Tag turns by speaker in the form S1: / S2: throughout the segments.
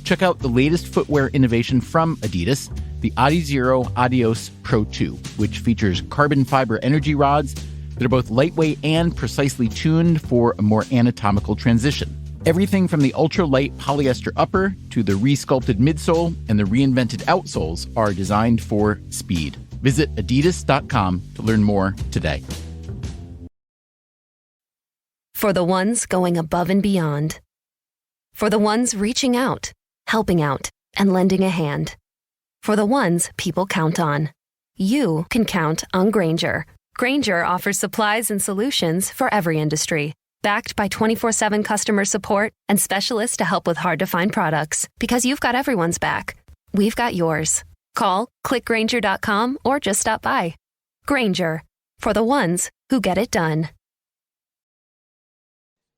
S1: Check out the latest footwear innovation from Adidas, the Adizero Adios Pro 2, which features carbon fiber energy rods that are both lightweight and precisely tuned for a more anatomical transition. Everything from the ultra-light polyester upper to the re-sculpted midsole and the reinvented outsoles are designed for speed. Visit adidas.com to learn more today.
S2: For the ones going above and beyond. For the ones reaching out, helping out, and lending a hand. For the ones people count on. You can count on Grainger. Grainger offers supplies and solutions for every industry. Backed by 24/7 customer support and specialists to help with hard-to-find products. Because you've got everyone's back. We've got yours. Call, click Grainger.com, or just stop by. Grainger, for the ones who get it done.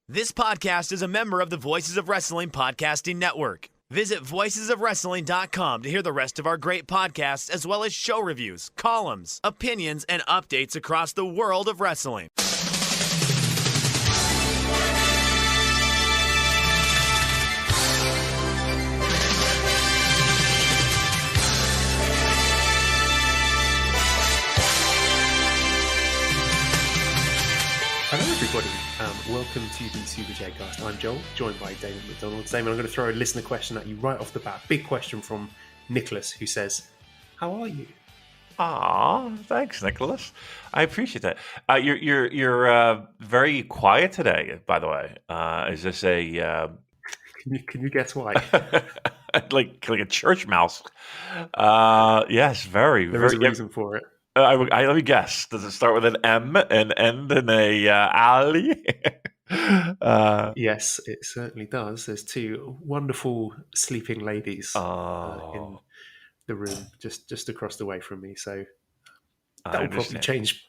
S3: This podcast is a member of the Voices of Wrestling Podcasting Network. Visit voicesofwrestling.com to hear the rest of our great podcasts, as well as show reviews, columns, opinions, and updates across the world of wrestling.
S4: Hello everybody, welcome to the Super J Cast. I'm Joel, joined by Damon McDonald. Damon, I'm going to throw a listener question at you right off the bat. Big question from Nicholas, who says, how are you?
S5: Aw, thanks, Nicholas. I appreciate that. You're very quiet today, by the way. Is this a
S4: Can you guess why?
S5: like a church mouse? Yes, very.
S4: There is a reason for it.
S5: Let me guess. Does it start with an M and end in a alley?
S4: Yes, it certainly does. There's two wonderful sleeping ladies in the room just across the way from me. So that will probably change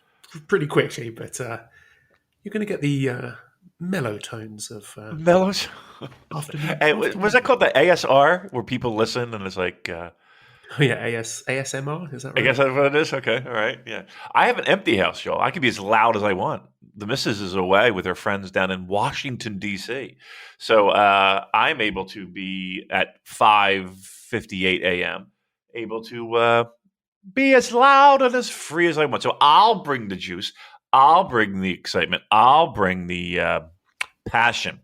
S4: pretty quickly. But you're going to get the mellow tones of
S5: mellows.
S4: Afternoon.
S5: Was that called the ASR, where people listen and it's like?
S4: Oh yeah, ASMR, is that right?
S5: I guess that's what it is. Okay, all right, yeah. I have an empty house, Joel. I can be as loud as I want. The missus is away with her friends down in Washington, D.C. So I'm able to be at 5:58 a.m., able to be as loud and as free as I want. So I'll bring the juice. I'll bring the excitement. I'll bring the passion.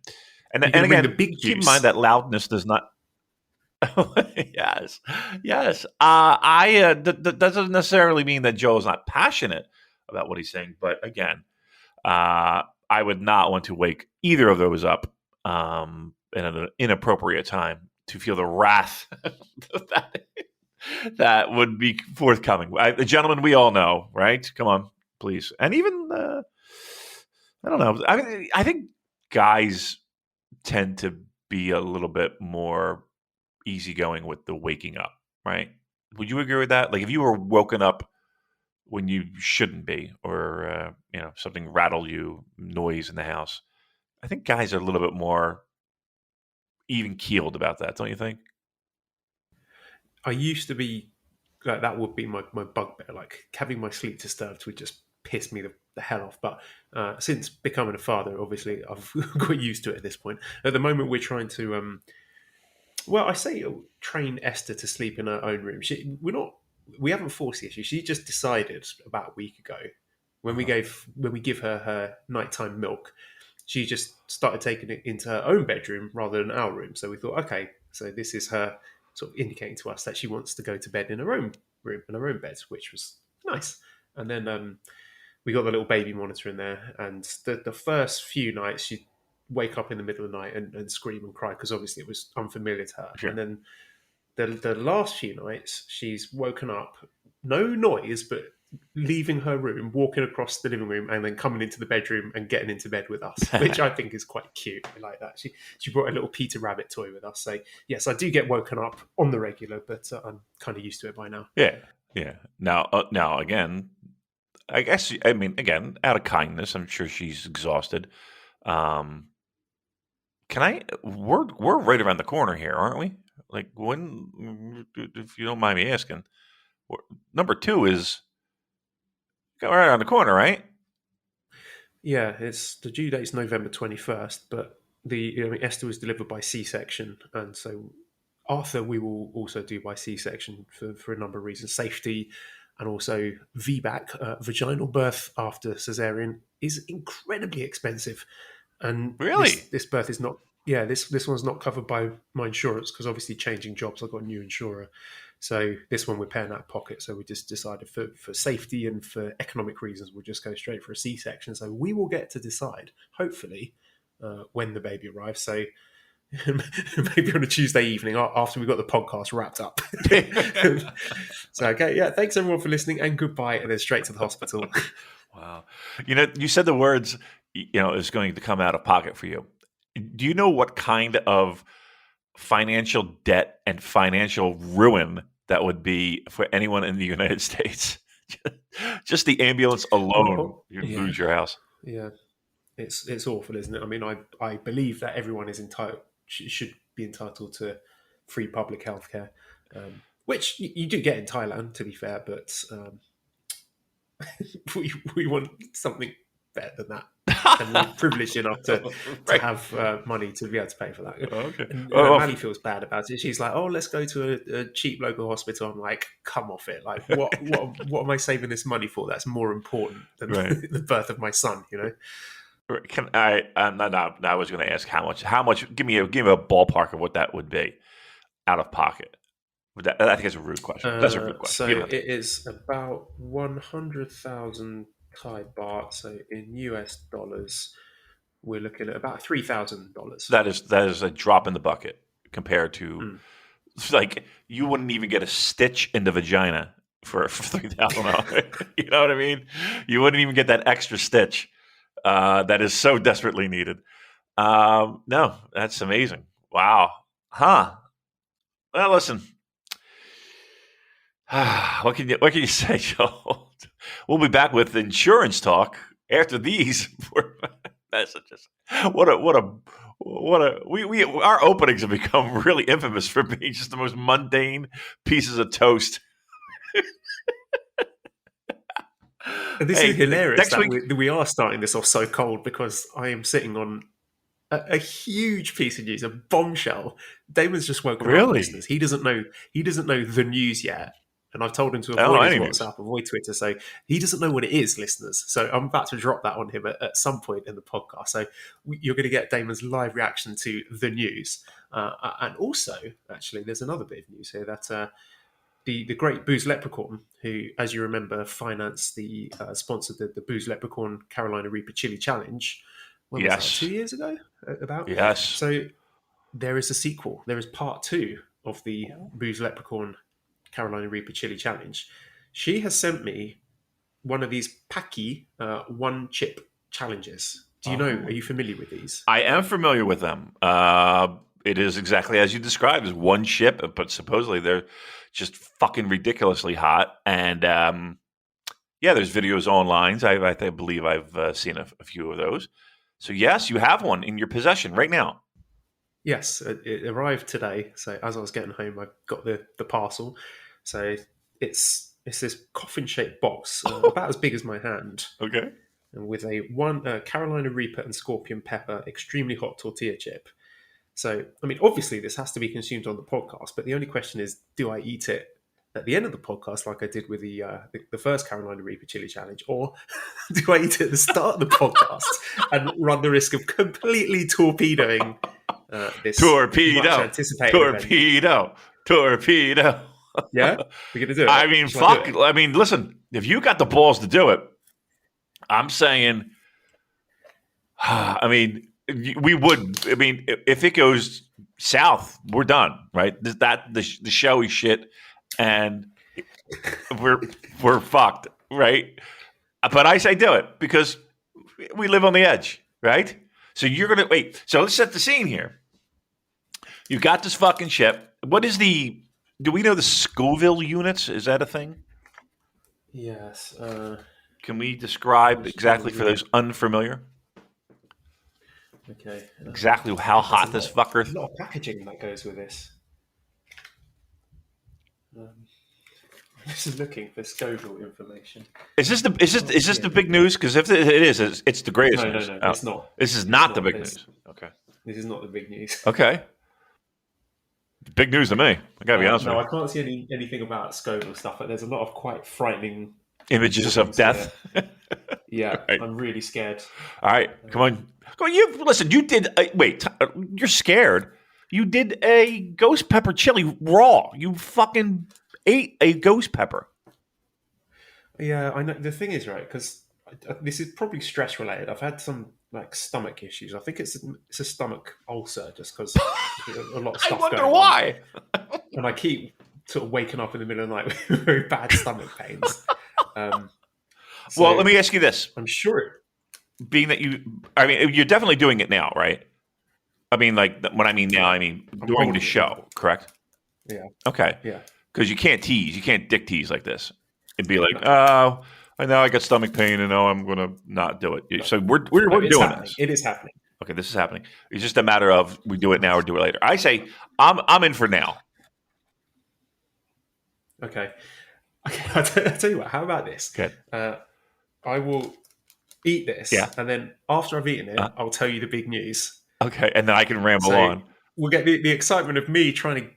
S5: And again,
S4: the big juice.
S5: Keep in mind that loudness does not... yes. That doesn't necessarily mean that Joe's not passionate about what he's saying, but again, I would not want to wake either of those up in an inappropriate time to feel the wrath that would be forthcoming. The gentleman we all know, right? Come on, please. And even I don't know. I think guys tend to be a little bit more easygoing with the waking up, right? Would you agree with that? Like if you were woken up when you shouldn't be, or something rattled you, noise in the house, I think guys are a little bit more even keeled about that, don't you think?
S4: I used to be like that. Would be my bugbear. Like having my sleep disturbed would just piss me the hell off. But since becoming a father, obviously I've got used to it at this point. At the moment, we're trying to. Well, I say train Esther to sleep in her own room. We haven't forced the issue. She just decided about a week ago when we give her nighttime milk, she just started taking it into her own bedroom rather than our room. So we thought, okay, so this is her sort of indicating to us that she wants to go to bed in her own room, in her own bed, which was nice. And then we got the little baby monitor in there, and the first few nights she'd wake up in the middle of the night and scream and cry because obviously it was unfamiliar to her. Sure. And then the last few nights she's woken up, no noise, but leaving her room, walking across the living room, and then coming into the bedroom and getting into bed with us, which I think is quite cute. I like that. She brought a little Peter Rabbit toy with us. So yes, I do get woken up on the regular, but I'm kind of used to it by now.
S5: Yeah. Now again, again, out of kindness, I'm sure she's exhausted. We're right around the corner here, aren't we? Like when, if you don't mind me asking, number 2 is right around the corner, right?
S4: Yeah, it's the due date's November 21st, but Esther was delivered by C-section, and so Arthur, we will also do by C-section for a number of reasons. Safety, and also VBAC, vaginal birth after cesarean, is incredibly expensive. And
S5: Really?
S4: this birth is not, yeah, this one's not covered by my insurance because obviously changing jobs, I've got a new insurer. So this one we're paying out of pocket. So we just decided for safety and for economic reasons, we'll just go straight for a C-section. So we will get to decide, hopefully, when the baby arrives. So maybe on a Tuesday evening after we got the podcast wrapped up. So, okay, yeah, thanks everyone for listening, and goodbye, and then straight to the hospital.
S5: Wow. You said the words, is going to come out of pocket for you. Do you know what kind of financial debt and financial ruin that would be for anyone in the United States? Just the ambulance alone, you'd lose your house.
S4: Yeah. It's awful, isn't it? I mean, I believe that everyone is should be entitled to free public healthcare, which you do get in Thailand, to be fair. But we want something better than that, and we're privileged enough to have money to be able to pay for that.
S5: Okay.
S4: And Maddie feels bad about it. She's like, "Oh, let's go to a cheap local hospital." I'm like, "Come off it! Like, what am I saving this money for? That's more important than the birth of my son."
S5: I was going to ask how much. Give me a ballpark of what that would be out of pocket. I think it's a rude question. That's a rude question.
S4: So it is about 100,000 Thai baht. So in US dollars, we're looking at about $3,000.
S5: That is a drop in the bucket compared to like you wouldn't even get a stitch in the vagina for $3,000. You know what I mean? You wouldn't even get that extra stitch. That is so desperately needed. No, that's amazing. Wow. Huh. Well, listen. What can you say, Joe? We'll be back with insurance talk after these messages. Our openings have become really infamous for being just the most mundane pieces of toast.
S4: This is hilarious that we are starting this off so cold, because I am sitting on a huge piece of news, a bombshell. Damon's just woken up, listeners. He doesn't know the news yet, and I've told him to avoid his WhatsApp, avoid Twitter, so he doesn't know what it is, listeners. So I'm about to drop that on him at some point in the podcast. So you're going to get Damon's live reaction to the news, and also, actually, there's another bit of news here that. The great Booze Leprechaun, who, as you remember, sponsored the Booze Leprechaun Carolina Reaper Chili Challenge. When was that, 2 years ago? About?
S5: Yes.
S4: So there is a sequel. There is part 2 of the Booze Leprechaun Carolina Reaper Chili Challenge. She has sent me one of these Paqui one-chip challenges. Do you know? Are you familiar with these?
S5: I am familiar with them. It is exactly as you described, as one chip, but supposedly they're just fucking ridiculously hot. And there's videos online. I believe I've seen a few of those. So yes, you have one in your possession right now.
S4: Yes, it arrived today. So as I was getting home, I got the parcel. So it's this coffin-shaped box, about as big as my hand.
S5: Okay.
S4: And with a Carolina Reaper and Scorpion Pepper extremely hot tortilla chip. So, I mean, obviously this has to be consumed on the podcast, but the only question is, do I eat it at the end of the podcast like I did with the first Carolina Reaper Chili Challenge, or do I eat it at the start of the podcast and run the risk of completely torpedoing this
S5: torpedo?
S4: Yeah? We're going to do it?
S5: I mean, fuck. I mean, listen, if you got the balls to do it, I'm saying, I mean... We would. I mean, if it goes south, we're done, right? The showy shit, and we're fucked, right? But I say do it because we live on the edge, right? So you're gonna wait. So let's set the scene here. You got this fucking ship. What is the? Do we know the Scoville units? Is that a thing?
S4: Yes.
S5: Can we describe exactly for those unfamiliar?
S4: Okay.
S5: Exactly how hot this fucker.
S4: There's a lot of packaging that goes with this. This is looking for Scoville information.
S5: Is this the big news? Because if it is, it's the greatest news.
S4: No, it's not.
S5: This is not the big news. Okay.
S4: This is not the big news.
S5: Okay. Big news to me. I gotta be honest
S4: No,
S5: with
S4: I can't see anything about Scoville stuff, but there's a lot of quite frightening
S5: you. Images of death.
S4: Yeah,
S5: Right.
S4: I'm really scared.
S5: All right, come on. You listen. You did. Wait, you're scared. You did a ghost pepper chili raw. You fucking ate a ghost pepper.
S4: Yeah, I know. The thing is, right, because this is probably stress related. I've had some like stomach issues. I think it's a stomach ulcer just because a lot of stuff.
S5: I wonder why.
S4: And I keep sort of waking up in the middle of the night with very bad stomach pains. So
S5: Well, let me ask you this.
S4: I'm sure.
S5: Being that you're definitely doing it now, right? I mean, like, when I mean now, I mean during the show, correct?
S4: Yeah.
S5: Okay.
S4: Yeah.
S5: Because you can't tease. You can't dick tease like this. It'd be like, oh, I know I got stomach pain, and now I'm going to not do it. So we're doing this.
S4: It is happening.
S5: Okay, this is happening. It's just a matter of we do it now or do it later. I say I'm in for now.
S4: Okay. I'll tell you what. How about this?
S5: Okay.
S4: I will eat this, and then after I've eaten it, I'll tell you the big news.
S5: Okay, and then I can ramble on.
S4: We'll get the excitement of me trying to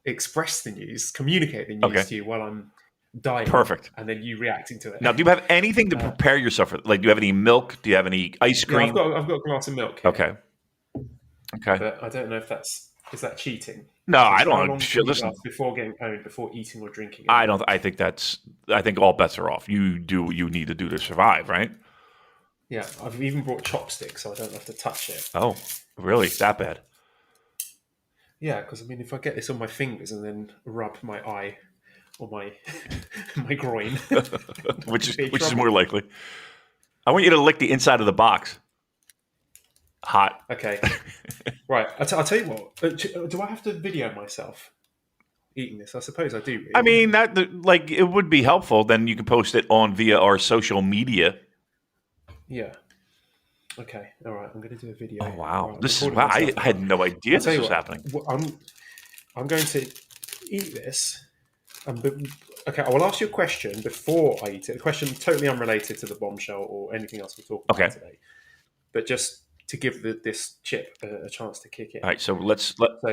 S4: express the news, communicate the news to you while I'm dying.
S5: Perfect.
S4: And then you reacting to it.
S5: Now, do you have anything to prepare yourself for? Like, do you have any milk? Do you have any ice cream?
S4: Yeah, I've got a glass of milk.
S5: Okay.
S4: But I don't know if is that cheating?
S5: No, I don't.
S4: How long do you
S5: Listen,
S4: last before getting owned, before eating or drinking?
S5: I don't. I think all bets are off. You do what you need to do to survive, right?
S4: Yeah, I've even brought chopsticks, so I don't have to touch it.
S5: Oh, really? That bad?
S4: Yeah, because I mean, if I get this on my fingers and then rub my eye or my my groin,
S5: which is more likely. I want you to lick the inside of the box. Hot.
S4: Okay. Right. I'll tell you what. Do I have to video myself eating this? I suppose I do. Really.
S5: I mean, it would be helpful. Then you can post it via our social media.
S4: Yeah. Okay. All right. I'm going to do a video.
S5: Oh wow!
S4: Right,
S5: I had no idea this was happening.
S4: I'm going to eat this. Okay. I will ask you a question before I eat it. A question totally unrelated to the bombshell or anything else we're talking about today, but just to give this chip a chance to kick in.
S5: All right. So So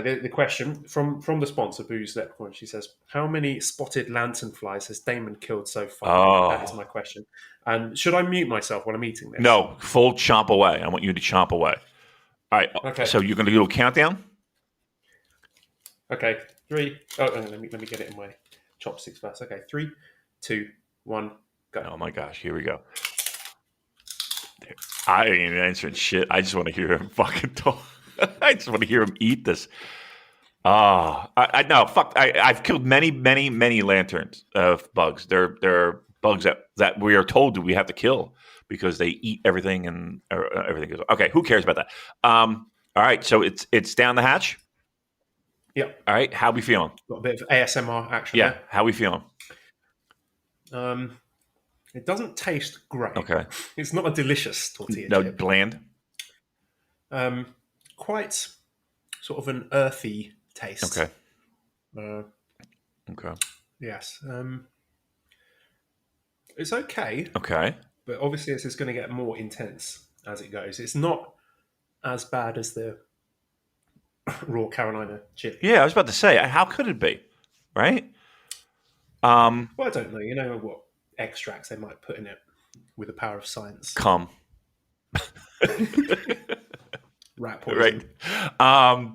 S4: the question from the sponsor, Booze Leprechaun, she says, "How many spotted lanternflies has Damon killed so far?"
S5: Oh.
S4: That is my question. And should I mute myself while I'm eating this?
S5: No, full chomp away. I want you to chomp away. All right.
S4: Okay.
S5: So you're going to do a countdown?
S4: Okay. 3. Oh, let me get it in my chopsticks first. Okay. 3, 2, 1, go.
S5: Oh my gosh! Here we go. I ain't even answering shit. I just want to hear him fucking talk. I just want to hear him eat this. No, fuck. I've killed many, many, many lanterns of bugs. They're bugs that we are told we have to kill because they eat everything and everything goes. Okay, who cares about that? All right, so it's down the hatch.
S4: Yep.
S5: All right, how we feeling?
S4: Got a bit of ASMR action.
S5: Yeah,
S4: there.
S5: how we feeling?
S4: It doesn't taste great.
S5: Okay.
S4: It's not a delicious tortilla
S5: No,
S4: chip.
S5: bland.
S4: Quite sort of an earthy taste.
S5: Okay.
S4: Okay. Yes. It's okay.
S5: Okay.
S4: But obviously this is going to get more intense as it goes. It's not as bad as the raw Carolina chili.
S5: Yeah, I was about to say, how could it be? Right?
S4: Well, I don't know. You know what extracts they might put in it with the power of science.
S5: Cum.
S4: Rat poison.
S5: Right.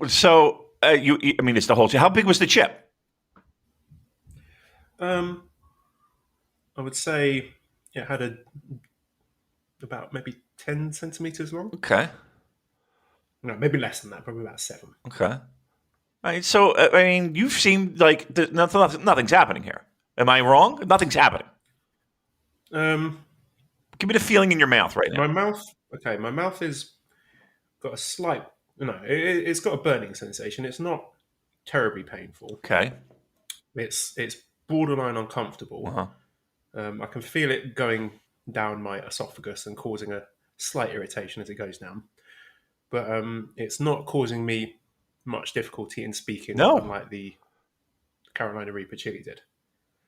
S5: So, I mean, it's the whole chip. How big was the chip?
S4: I would say it had about maybe 10 centimeters long.
S5: Okay.
S4: No, maybe less than that. Probably about 7.
S5: Okay. All right. So, I mean, you seem like nothing's happening here. Am I wrong? Nothing's happening. Give me the feeling in your mouth right now.
S4: My mouth is got a slight. No, it's got a burning sensation. It's not terribly painful.
S5: Okay.
S4: It's borderline uncomfortable.
S5: Uh-huh.
S4: I can feel it going down my esophagus and causing a slight irritation as it goes down. But it's not causing me much difficulty in speaking, unlike the Carolina Reaper chili did.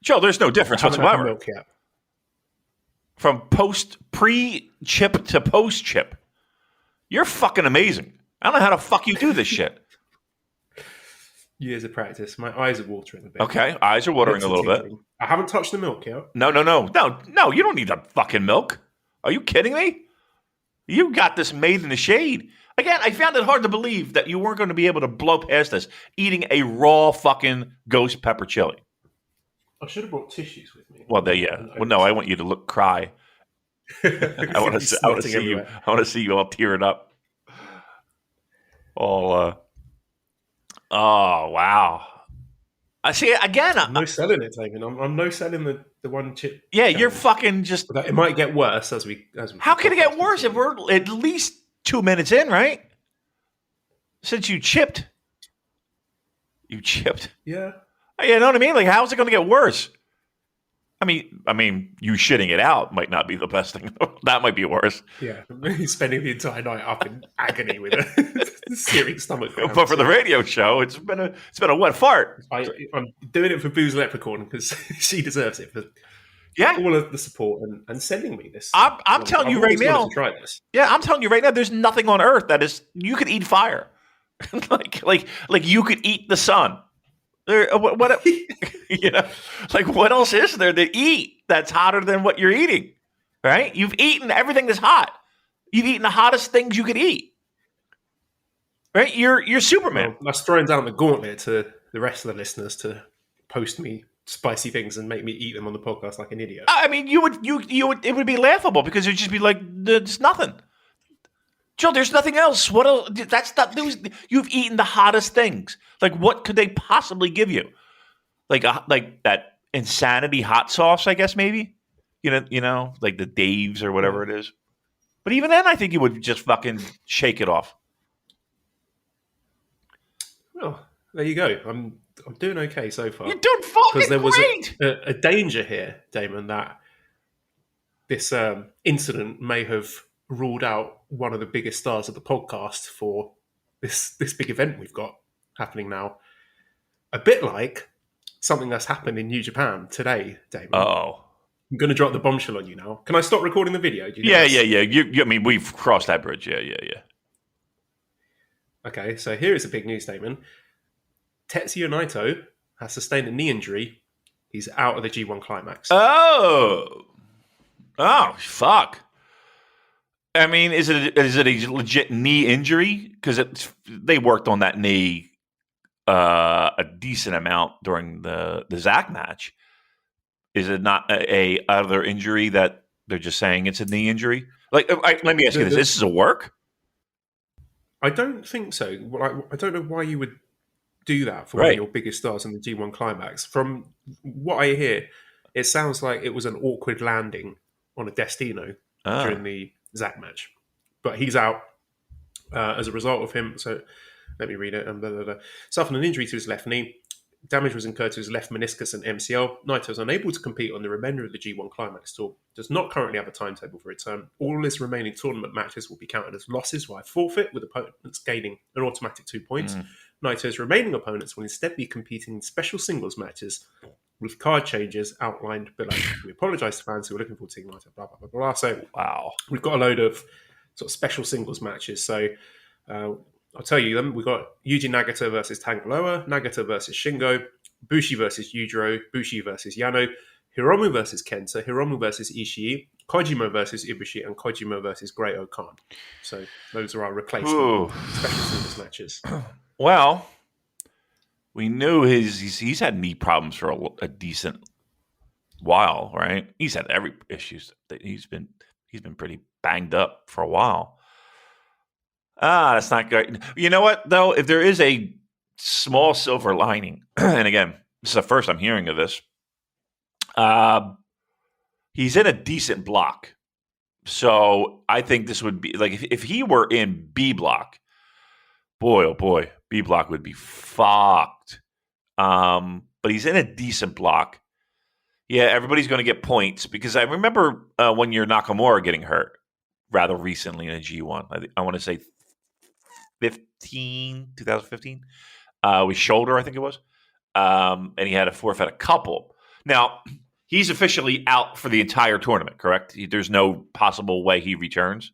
S5: Joe, there's no difference whatsoever.
S4: Milk yet.
S5: From pre-chip to post-chip. You're fucking amazing. I don't know how the fuck you do this shit.
S4: years of practice. My eyes are watering a bit.
S5: Okay, eyes are watering a little bit.
S4: I haven't touched the milk yet.
S5: No. You don't need the fucking milk. Are you kidding me? You got this made in the shade. Again, I found it hard to believe that you weren't going to be able to blow past this eating a raw fucking ghost pepper chili.
S4: I should have brought tissues with me.
S5: Well, Well, no, I want you to cry. I want to see you. I want to see you all tearing up. All. Oh wow! I see again.
S4: I'm no selling it, Damon. I'm no selling the one chip.
S5: Yeah, challenge. You're fucking just.
S4: It might get worse as we.
S5: How can it get worse if we're at least 2 minutes in, right? Since you chipped.
S4: Yeah.
S5: You know what I mean? Like, how's it going to get worse? I mean, you shitting it out might not be the best thing. That might be worse.
S4: Yeah, spending the entire night up in agony with a serious stomach cramp.
S5: But for the radio show, it's been a wet fart.
S4: I'm doing it for Booze Leprechaun because she deserves it for all of the support and sending me this.
S5: I'm telling you right now.
S4: To try this.
S5: Yeah, I'm telling you right now. There's nothing on earth that is you could eat fire, like you could eat the sun. What what else is there to eat that's hotter than what you're eating? Right? You've eaten everything that's hot. You've eaten the hottest things you could eat. Right? You're Superman.
S4: Well, that's throwing down the gauntlet to the rest of the listeners to post me spicy things and make me eat them on the podcast like an idiot.
S5: I mean, you would it would be laughable because it'd just be like there's nothing. Joe, there's nothing else. What else? That's not. You've eaten the hottest things. Like, what could they possibly give you? Like that insanity hot sauce, I guess maybe. You know, like the Dave's or whatever it is. But even then, I think you would just fucking shake it off.
S4: Well, there you go. I'm doing okay so far.
S5: You're doing fucking great.
S4: Because there was a danger here, Damon, that this incident may have ruled out one of the biggest stars of the podcast for this big event we've got happening now. A bit like something that's happened in New Japan today, Damon.
S5: Oh,
S4: I'm going to drop the bombshell on you now. Can I stop recording the video?
S5: Yeah. I mean, we've crossed that bridge. Yeah.
S4: Okay, so here is a big news statement. Tetsuya Naito has sustained a knee injury. He's out of the G1 Climax.
S5: Oh, fuck. I mean, is it a legit knee injury? Because they worked on that knee a decent amount during the Zach match. Is it not a other injury that they're just saying it's a knee injury? Like, let me ask you this: this is a work?
S4: I don't think so. I don't know why you would do that for one of your biggest stars in the G1 Climax. From what I hear, it sounds like it was an awkward landing on a Destino during the Zach match, but he's out as a result of him. So let me read it. Suffered an injury to his left knee. Damage was incurred to his left meniscus and MCL. Naito is unable to compete on the remainder of the G1 Climax tour. Does not currently have a timetable for return. All his remaining tournament matches will be counted as losses via forfeit, with opponents gaining an automatic 2 points. Naito's remaining opponents will instead be competing in special singles matches with card changes outlined below. We apologise to fans who are looking forward to seeing Naito, blah, blah, blah, blah. So we've got a load of sort of special singles matches. So I'll tell you them. We've got Yuji Nagata versus Tangaloa, Nagata versus Shingo, Bushi versus Yujiro, Bushi versus Yano, Hiromu versus Kenta, Hiromu versus Ishii, Kojima versus Ibushi, and Kojima versus Great Okan. So those are our replacement special singles matches.
S5: Well, we knew he's had knee problems for a decent while, right? He's had every issues. He's been pretty banged up for a while. That's not good. You know what, though? If there is a small silver lining, and again, this is the first I'm hearing of this, he's in a decent block. So I think this would be, like, if he were in B block, boy, oh boy, B block would be fucked. But he's in a decent block. Yeah, everybody's going to get points, because I remember when your Nakamura getting hurt rather recently in a G1. I want to say 2015, with shoulder, I think it was. And he had to forfeit a couple. Now, he's officially out for the entire tournament, correct? There's no possible way he returns?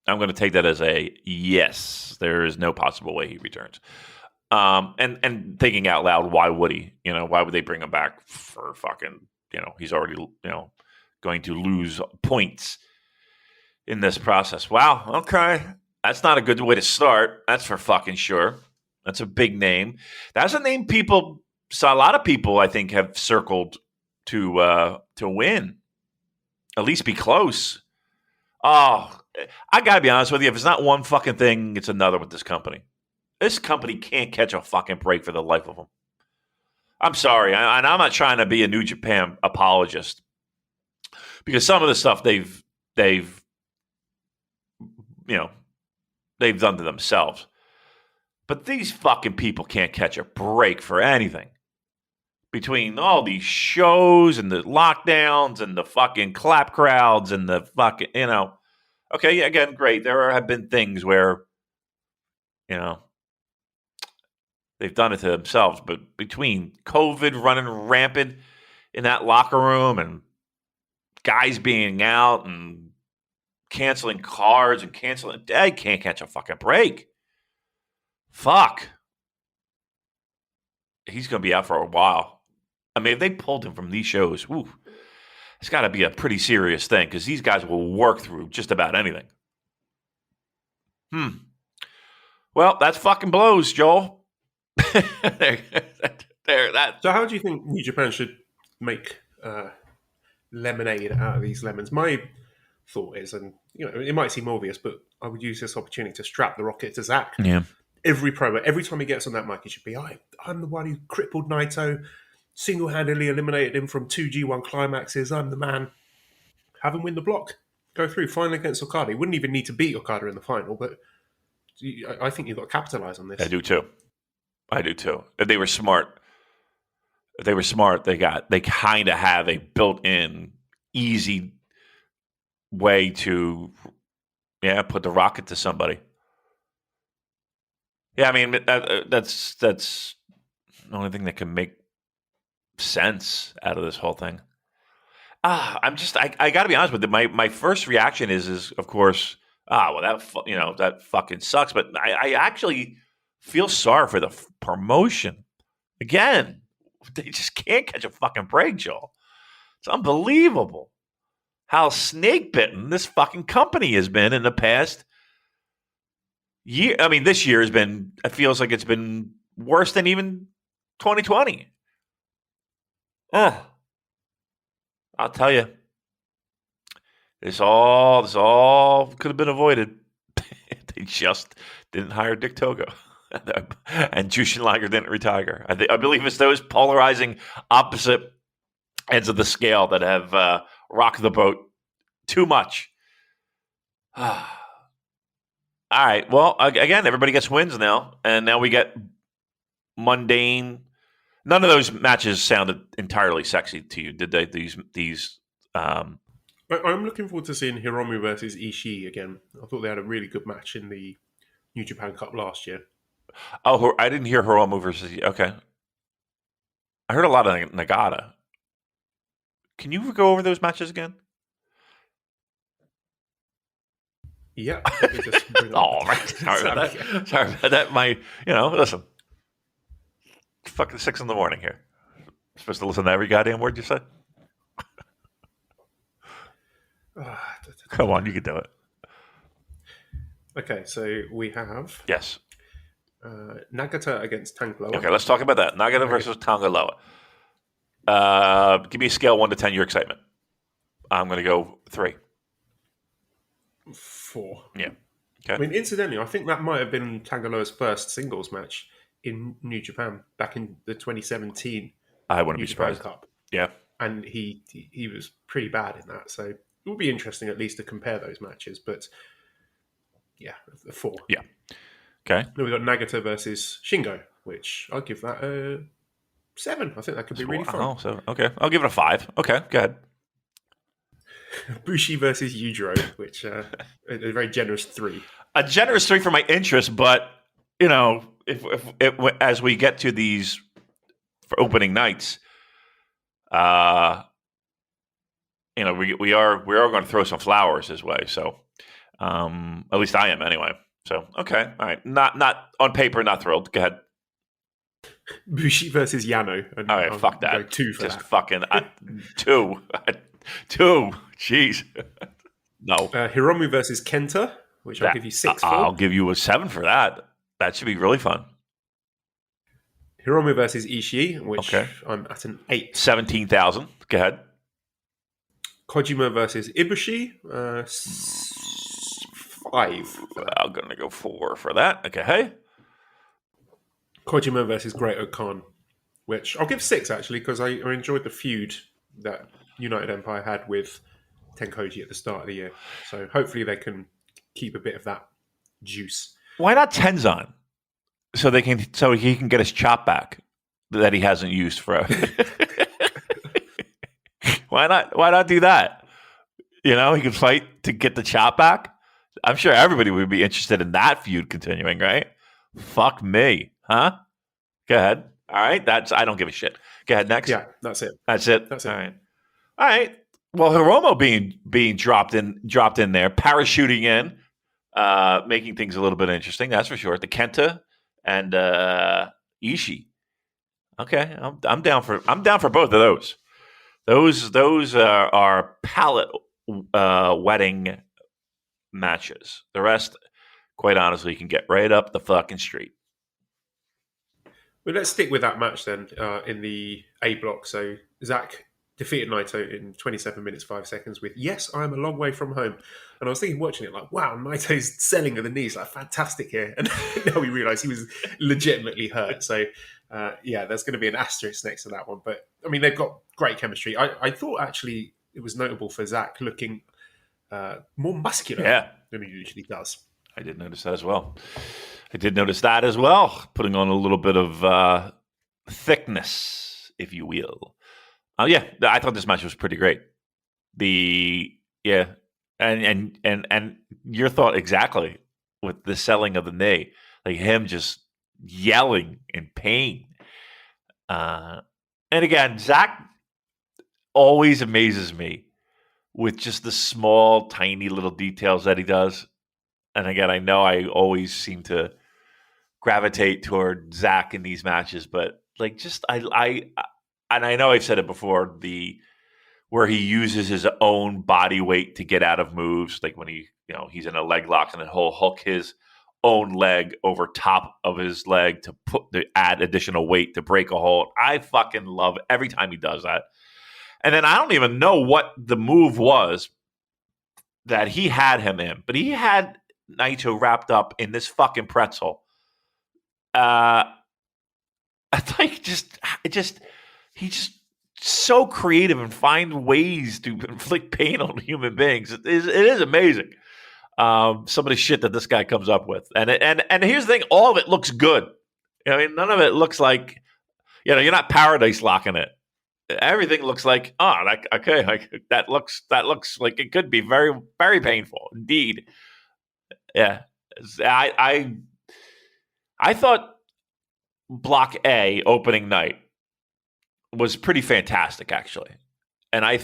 S5: I'm going to take that as a yes. There is no possible way he returns. And thinking out loud, why would he? Why would they bring him back for fucking? He's already going to lose points in this process. Wow. Okay, that's not a good way to start. That's for fucking sure. That's a big name. That's a name people. So a lot of people, I think, have circled to win, at least be close. Oh, I gotta be honest with you. If it's not one fucking thing, it's another with this company. This company can't catch a fucking break for the life of them. I'm sorry, and I'm not trying to be a New Japan apologist, because some of the stuff they've done to themselves. But these fucking people can't catch a break for anything. Between all these shows and the lockdowns and the fucking clap crowds and the fucking, Okay, again, great. There have been things where, they've done it to themselves. But between COVID running rampant in that locker room and guys being out and canceling cards and they can't catch a fucking break. Fuck. He's going to be out for a while. I mean, if they pulled him from these shows, it's got to be a pretty serious thing, because these guys will work through just about anything. Well, that's fucking blows, Joel.
S4: So how do you think New Japan should make lemonade out of these lemons? My thought is, and it might seem obvious, but I would use this opportunity to strap the rocket to Zack.
S5: Yeah.
S4: Every promo, every time he gets on that mic, it should be, I'm the one who crippled Naito, single-handedly eliminated him from 2 G1 climaxes. I'm the man. Have him win the block. Go through, final against Okada. He wouldn't even need to beat Okada in the final, but I think you've got to capitalize on this.
S5: I do too. If they were smart, they kind of have a built-in, easy way to, put the rocket to somebody. Yeah, I mean, that's the only thing that can make sense out of this whole thing. I got to be honest with you. My first reaction is of course, that fucking sucks. But I actually feel sorry for the promotion. Again, they just can't catch a fucking break, Joel. It's unbelievable how snake bitten this fucking company has been in the past year. I mean, this year it feels like it's been worse than even 2020. I'll tell you, this all could have been avoided. They just didn't hire Dick Togo. And Jushin Liger didn't retire. I believe it's those polarizing opposite ends of the scale that have rocked the boat too much. All right. Well, again, everybody gets wins now, and now we get mundane. None of those matches sounded entirely sexy to you, did they? These.
S4: I'm looking forward to seeing Hiromu versus Ishii again. I thought they had a really good match in the New Japan Cup last year.
S5: Oh, I didn't hear Hiromu versus. Okay, I heard a lot of Nagata. Can you go over those matches again?
S4: Yeah.
S5: Right. Sorry about that. Listen. Fucking 6 a.m. here. Supposed to listen to every goddamn word you say? Come on, you can do it.
S4: Okay, so we have...
S5: Yes.
S4: Nagata against Tanga Loa.
S5: Okay, let's talk about that. Nagata versus Tanga Loa. Give me a scale 1 to 10, your excitement. I'm going to go 3.
S4: 4.
S5: Yeah. Okay.
S4: I mean, incidentally, I think that might have been Tanga Loa's first singles match in New Japan back in the 2017
S5: I wouldn't
S4: New
S5: be surprised.
S4: Japan Cup.
S5: Yeah.
S4: And he was pretty bad in that. So it would be interesting at least to compare those matches. But yeah, a 4.
S5: Yeah. Okay.
S4: Then we got Nagata versus Shingo, which I'll give that a 7. I think that could be really fun.
S5: Oh, so okay. I'll give it a 5. Okay, go ahead.
S4: Bushi versus Yujiro, which a very generous 3.
S5: A generous 3 for my interest, but if as we get to these for opening nights, we are going to throw some flowers his way. So At least I am anyway. So, okay. All right. Not on paper, not thrilled. Go ahead.
S4: Bushi versus Yano. And
S5: All right, fuck that.
S4: Go 2 for
S5: Just
S4: that.
S5: fucking 2. 2. Jeez. No.
S4: Hiromu versus Kenta, which I'll give you 6 for.
S5: I'll give you a 7 for that. That should be really fun.
S4: Hiromu versus Ishii, which I'm at an 8.
S5: 17,000. Go ahead.
S4: Kojima versus Ibushi, 5.
S5: I'm going to go 4 for that. Okay. Hey.
S4: Kojima versus Great Okan, which I'll give 6 actually, because I enjoyed the feud that United Empire had with Tenkoji at the start of the year. So hopefully they can keep a bit of that juice.
S5: Why not Tenzan? So he can get his chop back that he hasn't used for. Why not do that? He can fight to get the chop back. I'm sure everybody would be interested in that feud continuing, right? Fuck me, huh? Go ahead. All right, I don't give a shit. Go ahead next.
S4: Yeah, that's it.
S5: That's it.
S4: That's it.
S5: All right. Well, Hiromu being dropped in there, parachuting in, making things a little bit interesting. That's for sure. The Kenta and Ishii. Okay, I'm down for both of those. Those are palate wetting matches. The rest, quite honestly, you can get right up the fucking street.
S4: Well, let's stick with that match then in the A block. So Zack defeated Naito in 27 minutes 5 seconds with "Yes, I'm a long way from home." And I was thinking, watching it, like, wow, Naito's selling at the knees, like, fantastic here. And now we realise he was legitimately hurt. So there's going to be an asterisk next to that one. But I mean, they've got great chemistry. I thought actually it was notable for Zack looking more muscular than he usually does.
S5: I did notice that as well. Putting on a little bit of thickness, if you will. I thought this match was pretty great. And your thought exactly with the selling of the knee, like him just yelling in pain. And again, Zack always amazes me with just the small, tiny little details that he does. And again, I know I always seem to gravitate toward Zack in these matches, but like and I know I've said it before, where he uses his own body weight to get out of moves, like when he's in a leg lock and then he'll hook his own leg over top of his leg to add additional weight to break a hold. I fucking love every time he does that. And then I don't even know what the move was that he had him in, but he had Naito wrapped up in this fucking pretzel. He's just so creative and find ways to inflict pain on human beings. It is amazing. Some of the shit that this guy comes up with, and here's the thing: all of it looks good. I mean, none of it looks like you're not paradise locking it. Everything looks like that looks like it could be very, very painful indeed. Yeah, I thought Block A opening night was pretty fantastic, actually, and I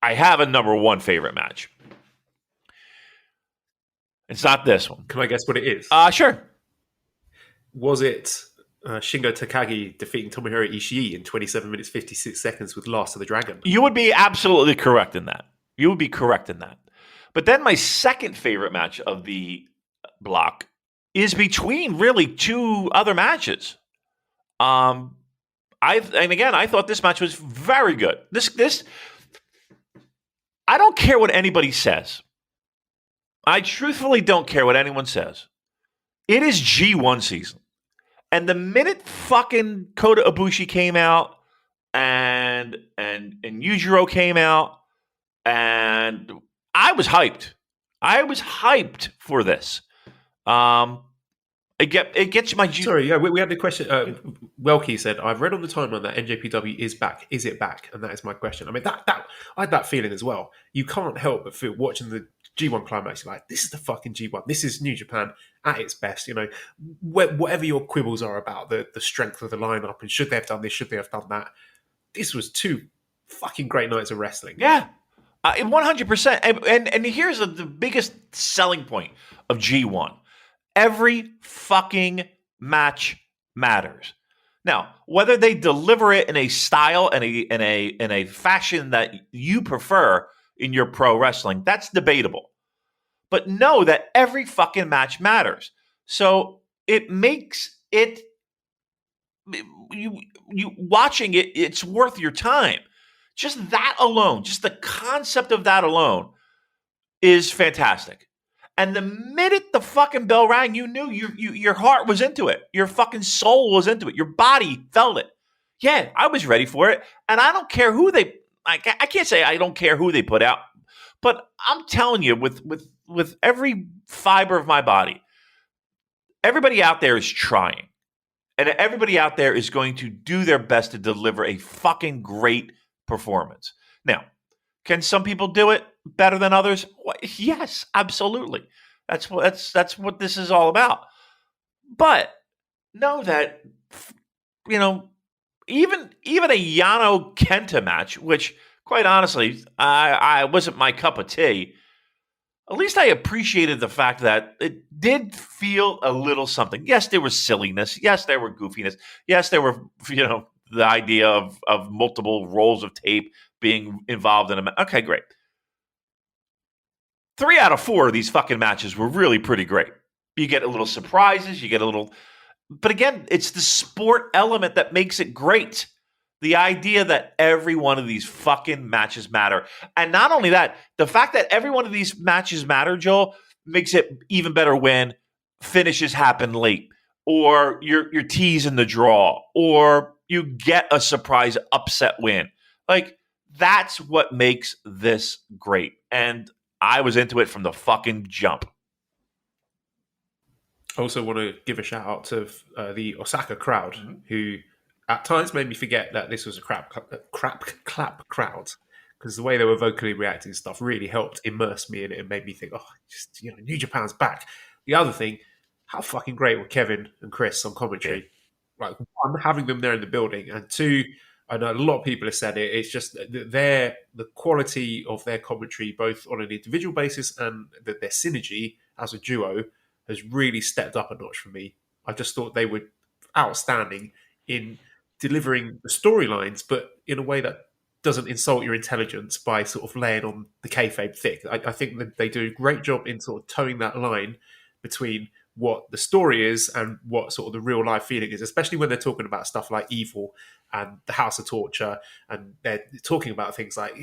S5: have a number one favorite match. It's not this one.
S4: Can I guess what it is?
S5: Sure.
S4: Was it Shingo Takagi defeating Tomohiro Ishii in 27 minutes 56 seconds with Last of the Dragon?
S5: You would be absolutely correct in that. But then my second favorite match of the block is between really two other matches. I thought this match was very good. This I don't care what anybody says. I truthfully don't care what anyone says. It is G1 season. And the minute fucking Kota Ibushi came out and Yujiro came out, and I was hyped. For this. It gets my juice.
S4: Sorry, we had the question. Welky said, "I've read on the timeline that NJPW is back. Is it back?" And that is my question. I mean, that I had that feeling as well. You can't help but feel watching the G1 Climax, you're like, this is the fucking G1. This is New Japan at its best. Whatever your quibbles are about the strength of the lineup and should they have done this, should they have done that, this was two fucking great nights of wrestling.
S5: Yeah. 100%. And here's the biggest selling point of G1. Every fucking match matters. Now, whether they deliver it in a style and in a fashion that you prefer in your pro wrestling, that's debatable. But know that every fucking match matters. So it makes it you watching it, it's worth your time. Just that alone, just the concept of that alone is fantastic. And the minute the fucking bell rang, you knew your heart was into it. Your fucking soul was into it. Your body felt it. Yeah, I was ready for it. And I don't care who I can't say I don't care who they put out, but I'm telling you, with every fiber of my body, everybody out there is trying. And everybody out there is going to do their best to deliver a fucking great performance. Now, can some people do it better than others? Well, yes, absolutely. That's what this is all about. But know that, even a Yano Kenta match, which quite honestly, I wasn't my cup of tea. At least I appreciated the fact that it did feel a little something. Yes, there was silliness. Yes, there were goofiness. Yes, there were, the idea of multiple rolls of tape being involved in a okay, great. 3 out of 4 of these fucking matches were really pretty great. You get a little surprises. You get a little, but again, it's the sport element that makes it great. The idea that every one of these fucking matches matter. And not only that, the fact that every one of these matches matter, Joel, makes it even better when finishes happen late, or you're teasing the draw, or you get a surprise upset win. Like, that's what makes this great. And I was into it from the fucking jump.
S4: I also want to give a shout out to the Osaka crowd, who at times made me forget that this was a crap clap crowd, because the way they were vocally reacting and stuff really helped immerse me in it and made me think, New Japan's back. The other thing, how fucking great were Kevin and Chris on commentary? Yeah. Like, one, having them there in the building, and two, I know a lot of people have said it, it's just the quality of their commentary, both on an individual basis and their synergy as a duo, has really stepped up a notch for me. I just thought they were outstanding in delivering the storylines, but in a way that doesn't insult your intelligence by sort of laying on the kayfabe thick. I think that they do a great job in sort of towing that line between what the story is and what sort of the real life feeling is, especially when they're talking about stuff like Evil and the House of Torture, and they're talking about things like,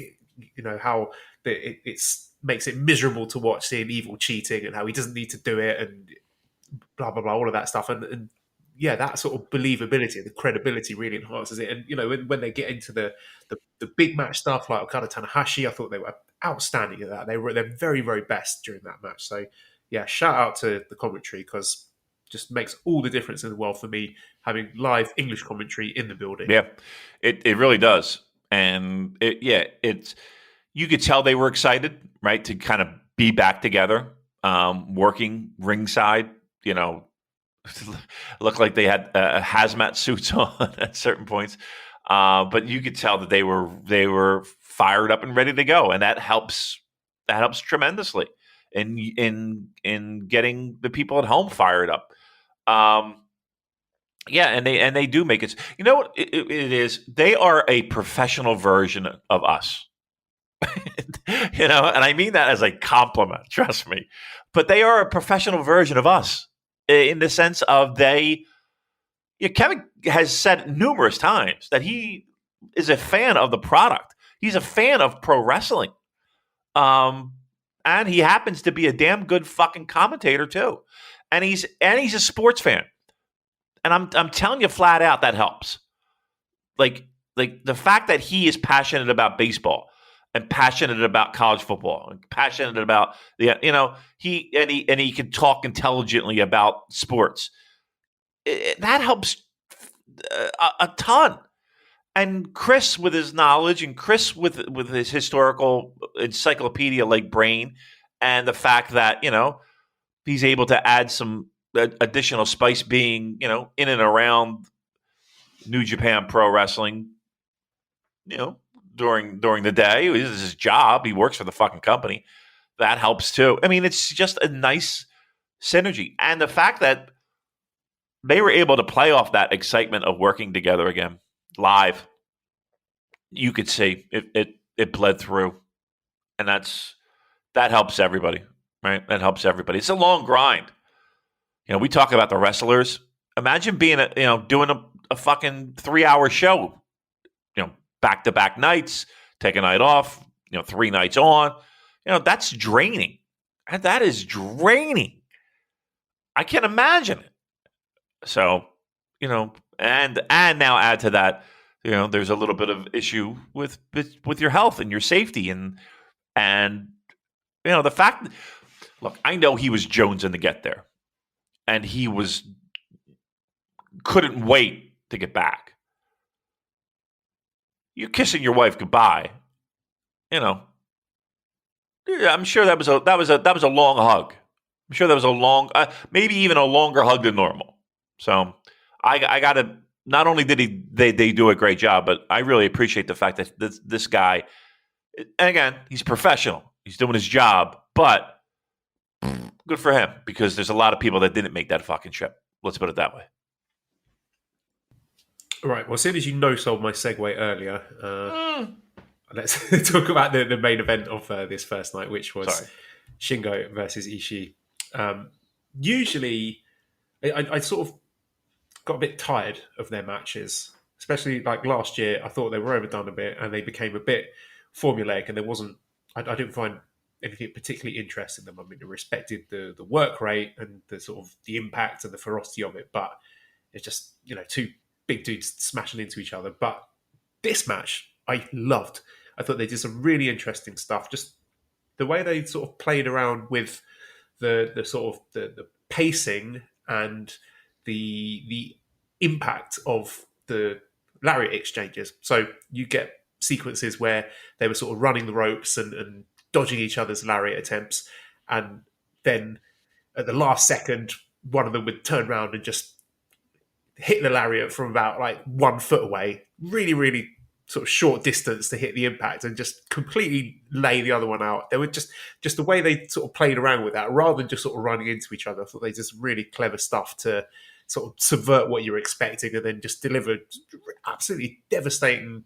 S4: how it makes it miserable to watch seeing Evil cheating and how he doesn't need to do it and blah, blah, blah, all of that stuff. And yeah, that sort of believability, the credibility really enhances it. And, when they get into the big match stuff like Okada Tanahashi, I thought they were outstanding at that. They were their very, very best during that match. So yeah, shout out to the commentary, because just makes all the difference in the world for me having live English commentary in the building.
S5: Yeah, it really does. And it's you could tell they were excited, right, to kind of be back together, working ringside, looked like they had hazmat suits on at certain points, but you could tell that they were fired up and ready to go, and that helps tremendously in getting the people at home fired up. And they do make it. You know what it is? They are a professional version of us. And I mean that as a compliment. Trust me, but they are a professional version of us. In the sense of Kevin has said numerous times that he is a fan of the product. He's a fan of pro wrestling. And he happens to be a damn good fucking commentator too. And he's a sports fan. And I'm telling you flat out, that helps. Like the fact that he is passionate about baseball and passionate about college football and passionate about he can talk intelligently about sports. That helps a ton. And Chris, with his knowledge, and Chris with his historical encyclopedia like brain, and the fact that he's able to add some additional spice, being in and around New Japan Pro Wrestling, during the day. This is his job. He works for the fucking company. That helps too. I mean, it's just a nice synergy. And the fact that they were able to play off that excitement of working together again live, you could see it bled through. And that helps everybody, right? That helps everybody. It's a long grind. We talk about the wrestlers. Imagine being doing a fucking 3-hour show, back-to-back nights, take a night off, 3 nights on. That's draining. And that is draining. I can't imagine it. So, and now add to that, there's a little bit of issue with your health and your safety and the fact. Look, I know he was jonesing to get there, and he couldn't wait to get back. You're kissing your wife goodbye. I'm sure that was a long hug. I'm sure that was a long, maybe even a longer hug than normal. So I got to. Not only did they do a great job, but I really appreciate the fact that this guy, and again, he's professional. He's doing his job, but good for him because there's a lot of people that didn't make that fucking trip. Let's put it that way.
S4: All right. Well, as soon as you sold my segue earlier, let's talk about the main event of this first night, which was Shingo versus Ishii. Usually, I sort of got a bit tired of their matches, especially like last year. I thought they were overdone a bit and they became a bit formulaic, and there wasn't. I didn't find anything particularly interesting in them. I mean, I respected the work rate and the sort of the impact and the ferocity of it, but it's just two big dudes smashing into each other. But this match I loved. I thought they did some really interesting stuff. Just the way they sort of played around with the sort of the pacing and the impact of the lariat exchanges. So you get sequences where they were sort of running the ropes and dodging each other's lariat attempts, and then at the last second, one of them would turn around and just hit the lariat from about like 1 foot away, really, really sort of short distance to hit the impact, and just completely lay the other one out. They were just the way they sort of played around with that, rather than just sort of running into each other. I thought they did some really clever stuff to sort of subvert what you're expecting and then just deliver absolutely devastating.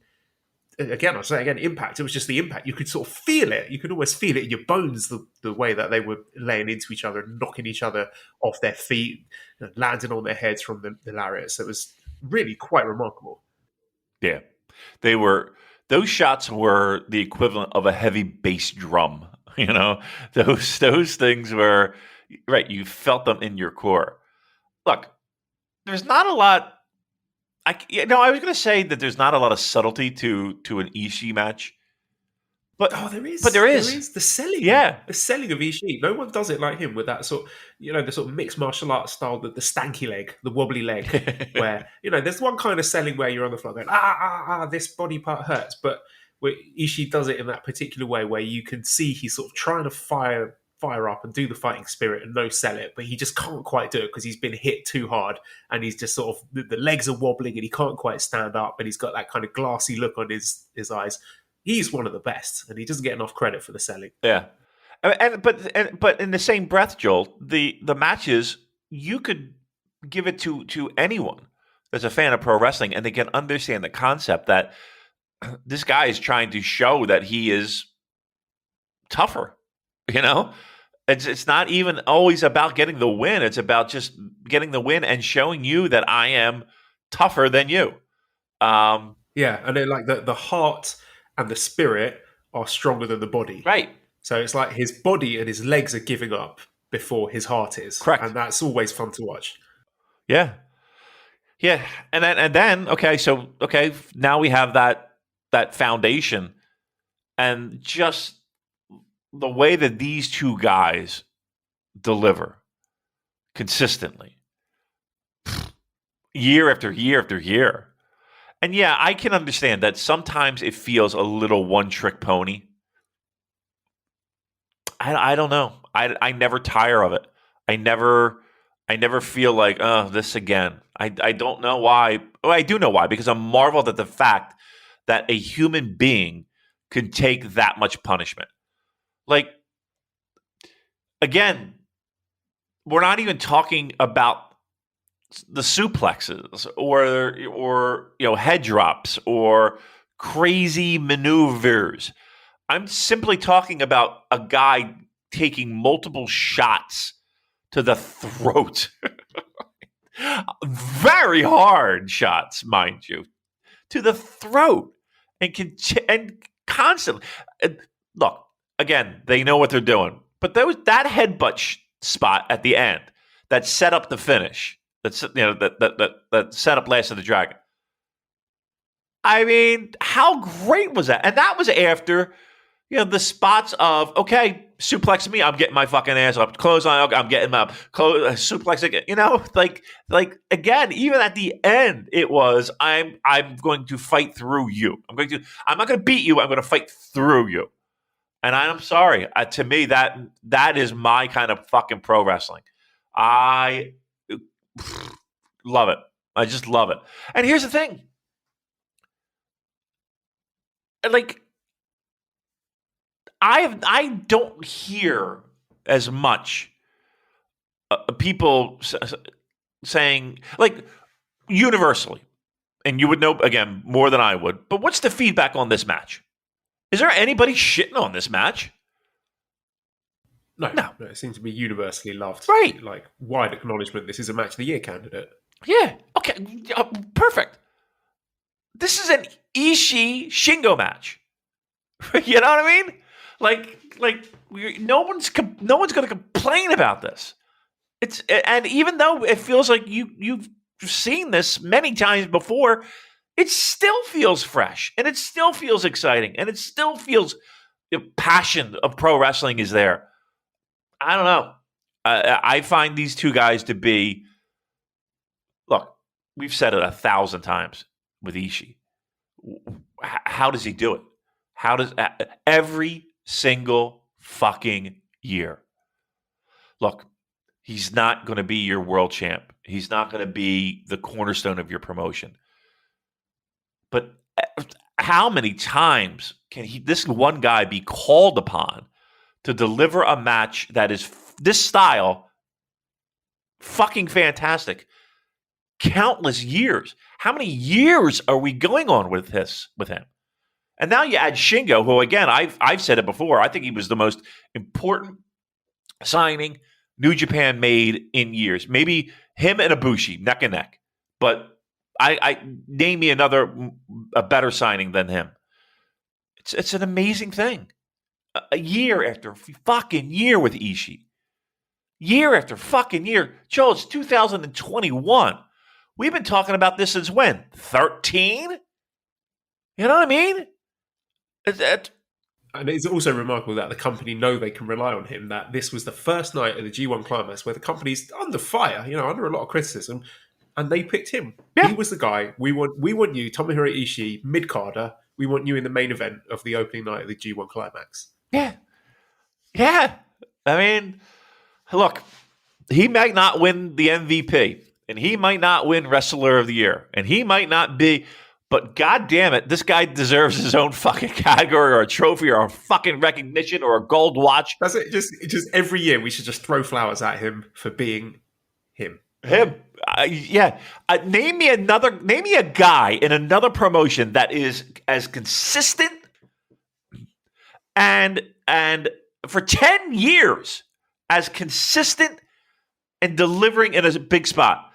S4: Again, I'll say again, impact. It was just the impact. You could sort of feel it. You could almost feel it in your bones, the way that they were laying into each other and knocking each other off their feet, landing on their heads from the lariats. It was really quite remarkable.
S5: Yeah. Those shots were the equivalent of a heavy bass drum. Those things were, right, you felt them in your core. Look, there's not a lot. I was going to say that there's not a lot of subtlety to an Ishii match, but
S4: there is.
S5: But there is.
S4: There is the selling.
S5: Yeah,
S4: the selling of Ishii. No one does it like him with that sort. The sort of mixed martial arts style, the stanky leg, the wobbly leg, where there's one kind of selling where you're on the floor going this body part hurts, but where Ishii does it in that particular way where you can see he's sort of trying to fire up and do the fighting spirit and no sell it, but he just can't quite do it because he's been hit too hard and he's just sort of the legs are wobbling and he can't quite stand up and he's got that kind of glassy look on his eyes. He's one of the best and he doesn't get enough credit for the selling.
S5: Yeah, but in the same breath, Joel, the matches, you could give it to anyone that's a fan of pro wrestling and they can understand the concept that this guy is trying to show that he is tougher. It's not even always about getting the win. It's about just getting the win and showing you that I am tougher than you.
S4: And then like the heart and the spirit are stronger than the body.
S5: Right.
S4: So it's like his body and his legs are giving up before his heart is.
S5: Correct.
S4: And that's always fun to watch.
S5: Yeah. Yeah. And then now we have that foundation and just the way that these two guys deliver consistently year after year after year. And yeah, I can understand that sometimes it feels a little one-trick pony. I don't know. I never tire of it. I never feel like, this again. I don't know why. Well, I do know why, because I'm marveled at the fact that a human being could take that much punishment. Like, again, we're not even talking about the suplexes or head drops or crazy maneuvers. I'm simply talking about a guy taking multiple shots to the throat. Very hard shots, mind you, to the throat, and constantly. Look, again, they know what they're doing, but that headbutt spot at the end that set up the finish. That set up Last of the Dragon. I mean, how great was that? And that was after the spots of, okay, suplex me, I'm getting my fucking ass up. Close on, I'm getting my suplex again. Like again, even at the end, it was, I'm going to fight through you. I'm not going to beat you. I'm going to fight through you. And I'm sorry. To me, that is my kind of fucking pro wrestling. I love it. I just love it. And here's the thing. Like, I don't hear as much people saying, like, universally, and you would know, again, more than I would, but what's the feedback on this match? Is there anybody shitting on this match?
S4: No. It seems to be universally loved.
S5: Right.
S4: Like, wide acknowledgement, this is a Match of the Year candidate.
S5: Yeah. Okay. Perfect. This is an Ishii Shingo match. You know what I mean? Like no one's going to complain about this. And even though it feels like you've seen this many times before, it still feels fresh, and it still feels exciting, and it still feels the passion of pro wrestling is there. I don't know. I find these two guys to be. Look, we've said it 1,000 times with Ishii. How does he do it? How does every single fucking year? Look, he's not going to be your world champ. He's not going to be the cornerstone of your promotion. But how many times can this one guy be called upon to deliver a match that is this style, fucking fantastic? Countless years. How many years are we going on with him? And now you add Shingo, who, again, I've said it before, I think he was the most important signing New Japan made in years. Maybe him and Ibushi, neck and neck. But I name me a better signing than him. It's an amazing thing. A year after fucking year with Ishii. Year after fucking year. Joe, it's 2021. We've been talking about this since when? 13? You know what I mean?
S4: And it's also remarkable that the company know they can rely on him, that this was the first night of the G1 Climax where the company's under fire, under a lot of criticism, and they picked him. Yeah. He was the guy. We want you, Tomohiro Ishii, mid-carder. We want you in the main event of the opening night of the G1 Climax.
S5: Yeah. Yeah. I mean, look, he might not win the MVP, and he might not win Wrestler of the Year, and he might not be... But God damn it, this guy deserves his own fucking category or a trophy or a fucking recognition or a gold watch.
S4: That's it. Just every year we should just throw flowers at him for being him.
S5: Yeah. Name me a guy in another promotion that is as consistent and for 10 years as consistent and delivering in a big spot.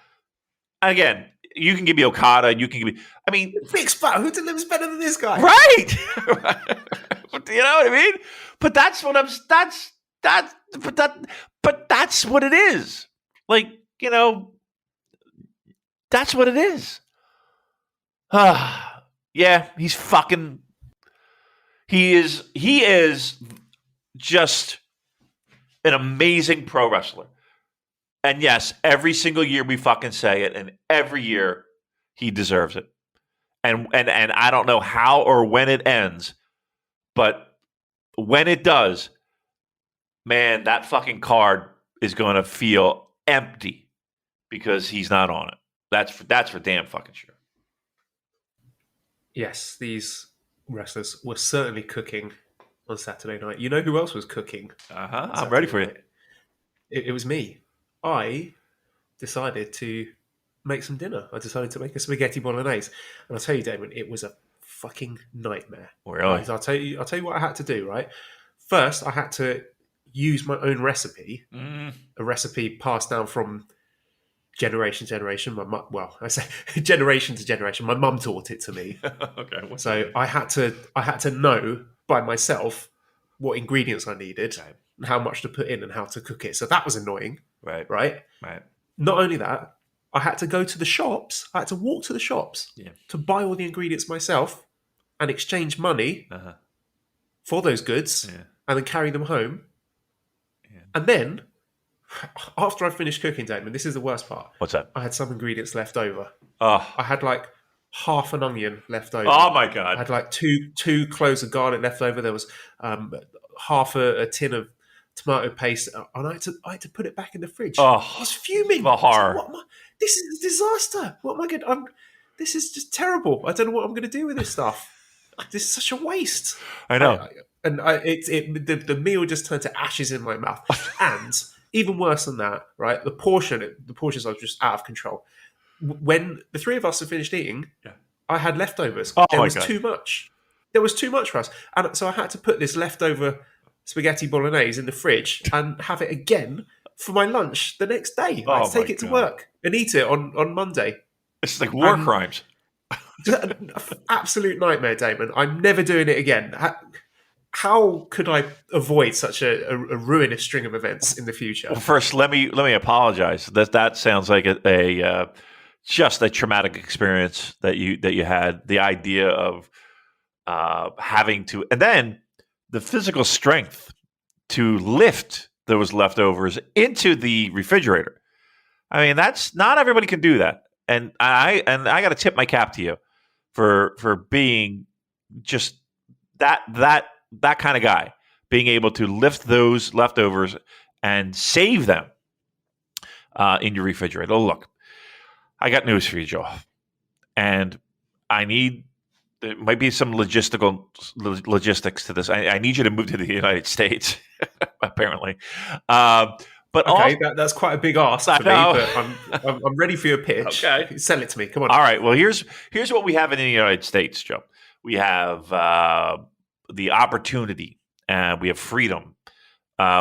S5: Again, you can give me Okada. You can give me. I mean,
S4: big spot. Who delivers better than this guy?
S5: Right. You know what I mean? But that's what I'm. But that's what it is. Like, that's what it is. Yeah, he's fucking. He is just an amazing pro wrestler. And yes, every single year we fucking say it, and every year he deserves it. And I don't know how or when it ends, but when it does, man, that fucking card is going to feel empty because he's not on it. That's for damn fucking sure.
S4: Yes, these wrestlers were certainly cooking on Saturday night. You know who else was cooking on
S5: I'm ready
S4: Saturday
S5: for you.
S4: night? It was me. I decided to make some dinner. I decided to make a spaghetti bolognese. And I'll tell you, Damon, it was a fucking nightmare.
S5: Really?
S4: Right? So I'll tell you what I had to do, right? First, I had to use my own recipe, a recipe passed down from generation to generation. Well, I say generation to generation. My mum taught it to me.
S5: Okay.
S4: So I had to know by myself what ingredients I needed,
S5: Right.
S4: and how much to put in, and how to cook it. So that was annoying,
S5: Right.
S4: right?
S5: Right.
S4: Not only that, I had to go to the shops. I had to walk to the shops to buy all the ingredients myself and exchange money for those goods, and then carry them home.
S5: Yeah.
S4: And then, after I finished cooking, Damon, this is the worst part.
S5: What's that?
S4: I had some ingredients left over.
S5: Oh.
S4: I had like half an onion left over.
S5: Oh my
S4: I
S5: God.
S4: had like two cloves of garlic left over. There was half a tin of tomato paste, and I had to put it back in the fridge.
S5: Oh,
S4: I was fuming.
S5: the horror.
S4: This is a disaster. What am I going? This is just terrible. I don't know what I'm going to do with this stuff. This is such a waste.
S5: I know.
S4: The meal just turned to ashes in my mouth. And even worse than that, right? The portions are just out of control. When the three of us had finished eating, I had leftovers.
S5: Oh
S4: there
S5: my
S4: was
S5: God.
S4: too much. There was too much for us, and so I had to put this leftover spaghetti bolognese in the fridge and have it again for my lunch the next day. I had to take it to work and eat it on Monday.
S5: It's like war crimes.
S4: Absolute nightmare, Damon. I'm never doing it again. How could I avoid such a ruinous string of events in the future?
S5: Well, first, let me apologize. That sounds like a just a traumatic experience that you had. The idea of having to, and then the physical strength to lift those leftovers into the refrigerator. I mean, that's not everybody can do that, and I got to tip my cap to you for being just that kind of guy, being able to lift those leftovers and save them in your refrigerator. Oh, look, I got news for you, Joe, and there might be some logistics to this. I need you to move to the United States, apparently. But
S4: okay, that's quite a big ask for me, but I'm ready for your pitch.
S5: Okay.
S4: Sell it to me. Come on.
S5: All right. Well, here's what we have in the United States, Joe. We have the opportunity, and we have freedom.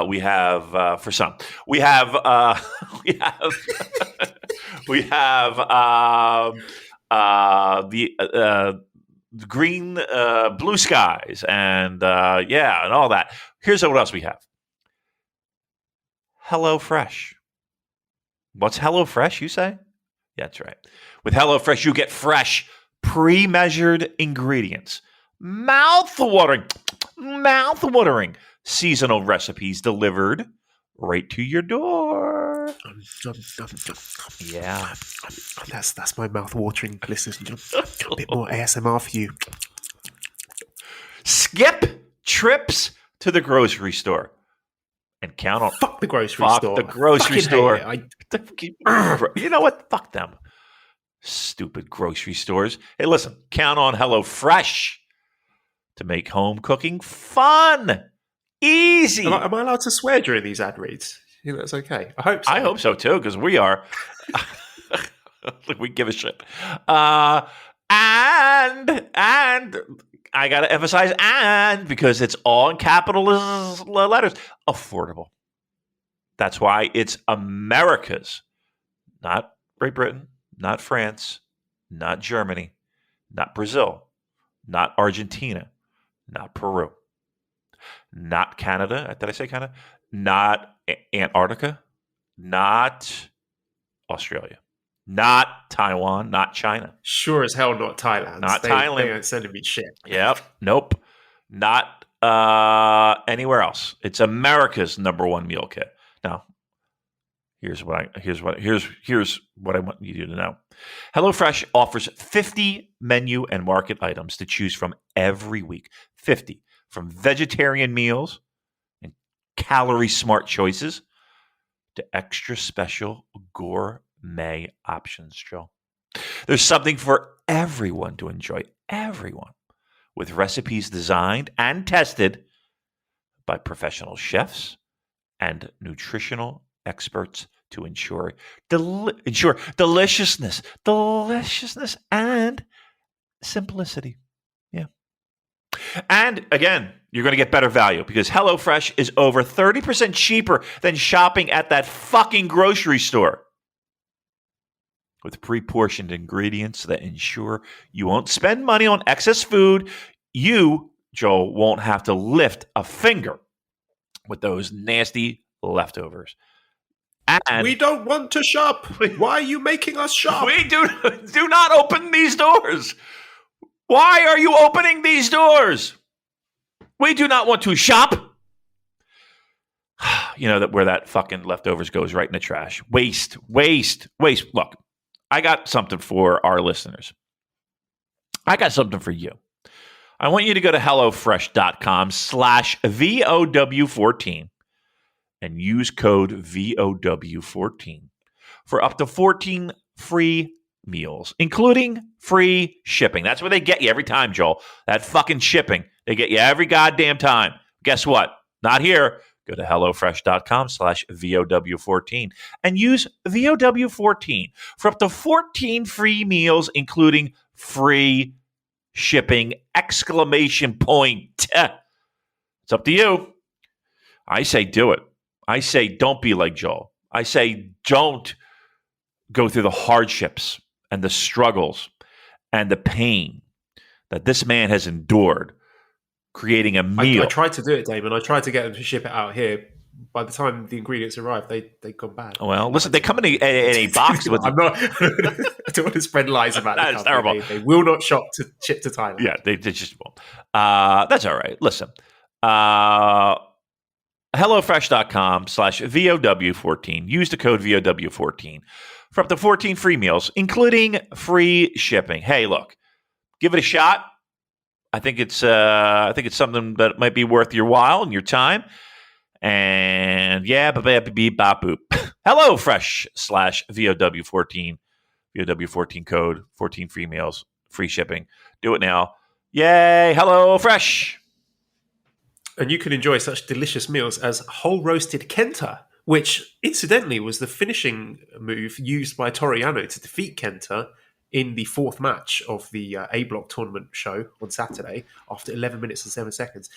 S5: We have for some. We have we have the green, blue skies, and and all that. Here's what else we have. HelloFresh. What's HelloFresh, you say? Yeah, that's right. With HelloFresh, you get fresh, pre-measured ingredients. Mouth-watering seasonal recipes delivered right to your door. Yeah.
S4: That's my mouth-watering, listeners. A bit more ASMR for you.
S5: Skip trips to the grocery store. And count on
S4: Fuck the grocery store.
S5: The grocery store. You know what? Fuck them. Stupid grocery stores. Hey, listen, count on HelloFresh to make home cooking fun. Easy.
S4: Am I allowed to swear during these ad reads? You think that's okay? I hope so.
S5: I hope so too, because we are. We give a shit. And I got to emphasize and, because it's all in capital letters. Affordable. That's why it's America's, not Great Britain, not France, not Germany, not Brazil, not Argentina, not Peru, not Canada. Did I say Canada? Not Antarctica, not Australia. Not Taiwan, not China.
S4: Sure as hell not Thailand.
S5: Not Thailand.
S4: They ain't sending me shit.
S5: Yep. Nope. Not anywhere else. It's America's #1 meal kit. Now, here's what I want you to know. HelloFresh offers 50 menu and market items to choose from every week. 50, from vegetarian meals and calorie smart choices to extra special gourmet options, Joe. There's something for everyone to enjoy. everyone with recipes designed and tested by professional chefs and nutritional experts to ensure deliciousness and simplicity. Yeah. And again, you're going to get better value because HelloFresh is over 30% cheaper than shopping at that fucking grocery store. With pre-portioned ingredients that ensure you won't spend money on excess food, you, Joel, won't have to lift a finger with those nasty leftovers. And
S4: we don't want to shop. Why are you making us shop?
S5: We do not open these doors. Why are you opening these doors? We do not want to shop. You know that where that fucking leftovers goes right in the trash. Waste. Look, I got something for our listeners. I got something for you. I want you to go to HelloFresh.com/VOW14 and use code VOW14 for up to 14 free meals, including free shipping. That's where they get you every time, Joel. That fucking shipping. They get you every goddamn time. Guess what? Not here. Go to HelloFresh.com/VOW14 and use VOW14 for up to 14 free meals, including free shipping! Exclamation point. It's up to you. I say do it. I say don't be like Joel. I say don't go through the hardships and the struggles and the pain that this man has endured creating a meal.
S4: I tried to do it, Damon. I tried to get them to ship it out here. By the time the ingredients arrived, they'd gone bad.
S5: Well, listen, they come in a box with...
S4: I'm not... I don't want to spread lies about it.
S5: That's terrible.
S4: They will not ship to Thailand.
S5: Yeah, they just won't. That's all right. Listen. HelloFresh.com/VOW14. Use the code VOW14 for up to 14 free meals, including free shipping. Hey, look, give it a shot. I think it's something that might be worth your while and your time. And yeah, boop. HelloFresh/VOW14. VOW14 code, 14 free meals, free shipping. Do it now. Yay, HelloFresh.
S4: And you can enjoy such delicious meals as whole roasted Kenta, which incidentally was the finishing move used by Toru Yano to defeat Kenta in the fourth match of the A Block tournament show on Saturday after 11 minutes and 7 seconds.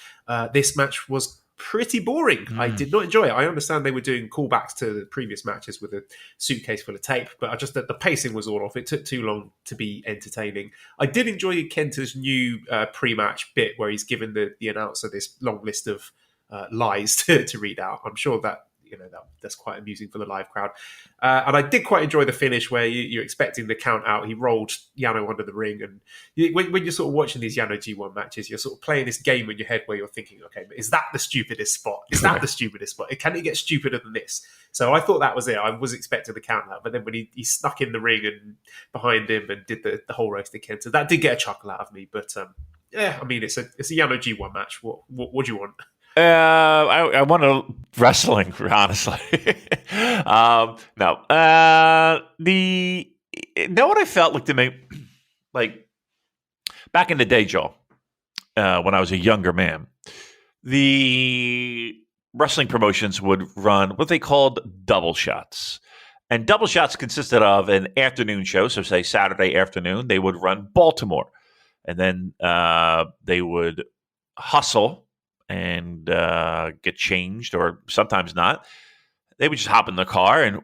S4: This match was pretty boring. I did not enjoy it. I understand they were doing callbacks to the previous matches with a suitcase full of tape, but I just the pacing was all off. It took too long to be entertaining. I did enjoy Kenta's new pre-match bit where he's given the announcer this long list of lies to read out. I'm sure that that's quite amusing for the live crowd. And I did quite enjoy the finish where you're expecting the count out. He rolled Yano under the ring. And when you're sort of watching these Yano G1 matches, you're sort of playing this game in your head where you're thinking, okay, but is that the stupidest spot? Is that the stupidest spot? Can it get stupider than this? So I thought that was it. I was expecting the count out. But then when he snuck in the ring and behind him and did the whole roasted Kenta, that did get a chuckle out of me. But yeah, I mean, it's a Yano G1 match. What do you want?
S5: I want to wrestling, honestly. No. Know what I felt like to me? Like, back in the day, Joel, when I was a younger man, the wrestling promotions would run what they called double shots. And double shots consisted of an afternoon show. So say Saturday afternoon, they would run Baltimore. And then they would hustle and get changed, or sometimes not. They would just hop in the car and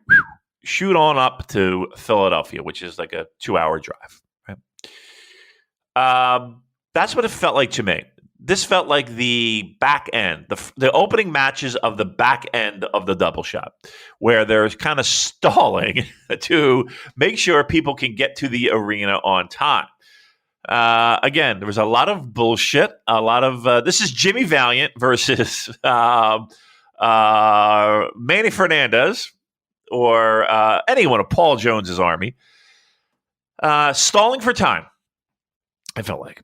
S5: shoot on up to Philadelphia, which is like a 2-hour drive. Right? That's what it felt like to me. This felt like the back end, the opening matches of the back end of the double shot, where there's kind of stalling to make sure people can get to the arena on time. Again, there was a lot of bullshit. A lot of this is Jimmy Valiant versus Manny Fernandez or anyone of Paul Jones's army. Stalling for time. I felt like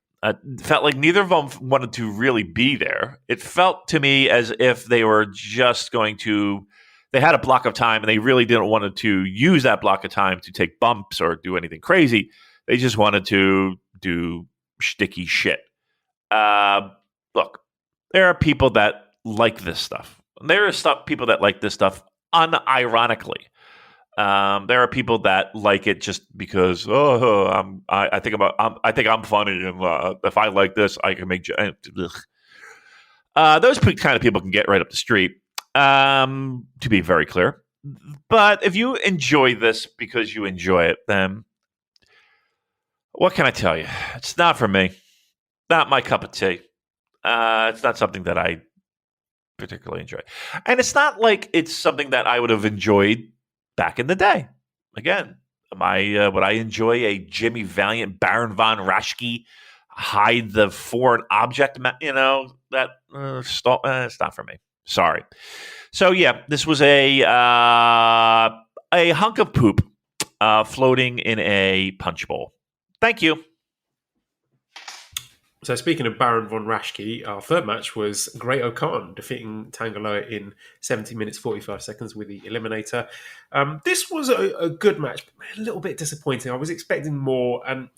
S5: neither of them wanted to really be there. It felt to me as if they were just going to. They had a block of time, and they really didn't want to use that block of time to take bumps or do anything crazy. They just wanted to do shticky shit. Look, there are people that like this stuff. There are people that like this stuff unironically. There are people that like it just because I think I'm funny, and if I like this, I can make. Those kind of people can get right up the street. To be very clear, but if you enjoy this because you enjoy it, then what can I tell you? It's not for me. Not my cup of tea. It's not something that I particularly enjoy, and it's not like it's something that I would have enjoyed back in the day. Again, would I enjoy a Jimmy Valiant, Baron von Raschke, hide the foreign object? That it's not for me. Sorry. So yeah, this was a hunk of poop floating in a punch bowl. Thank you.
S4: So speaking of Baron von Raschke, our third match was Great O'Khan defeating Tangaloa in 70 minutes 45 seconds with the Eliminator. This was a good match, but a little bit disappointing. I was expecting more, and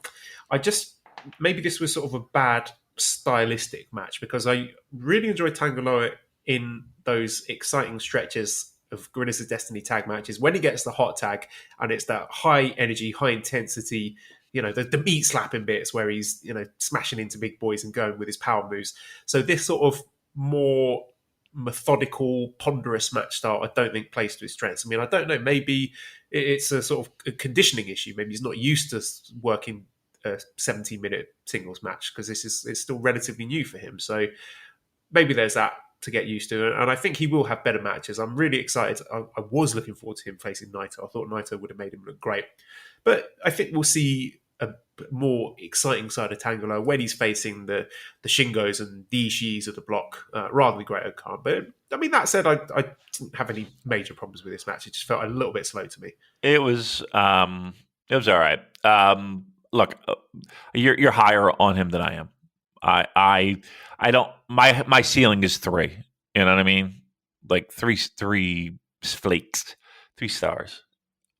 S4: maybe this was sort of a bad stylistic match because I really enjoyed Tangaloa in those exciting stretches of Gorillas of Destiny tag matches when he gets the hot tag, and it's that high energy, high intensity, the meat slapping bits where he's, smashing into big boys and going with his power moves. So this sort of more methodical, ponderous match style, I don't think plays to his strengths. I mean, I don't know, maybe it's a sort of a conditioning issue. Maybe he's not used to working a 17-minute singles match because it's still relatively new for him. So maybe there's that to get used to. And I think he will have better matches. I'm really excited. I was looking forward to him facing Naito. I thought Naito would have made him look great. But I think we'll see a more exciting side of Tangaloa when he's facing the Shingos and the Ishis of the block rather than Great O'Khan. But I mean, that said, I didn't have any major problems with this match. It just felt a little bit slow to me.
S5: It was all right. Look, you're higher on him than I am. I don't. My ceiling is 3. You know what I mean? Like three flakes, 3 stars.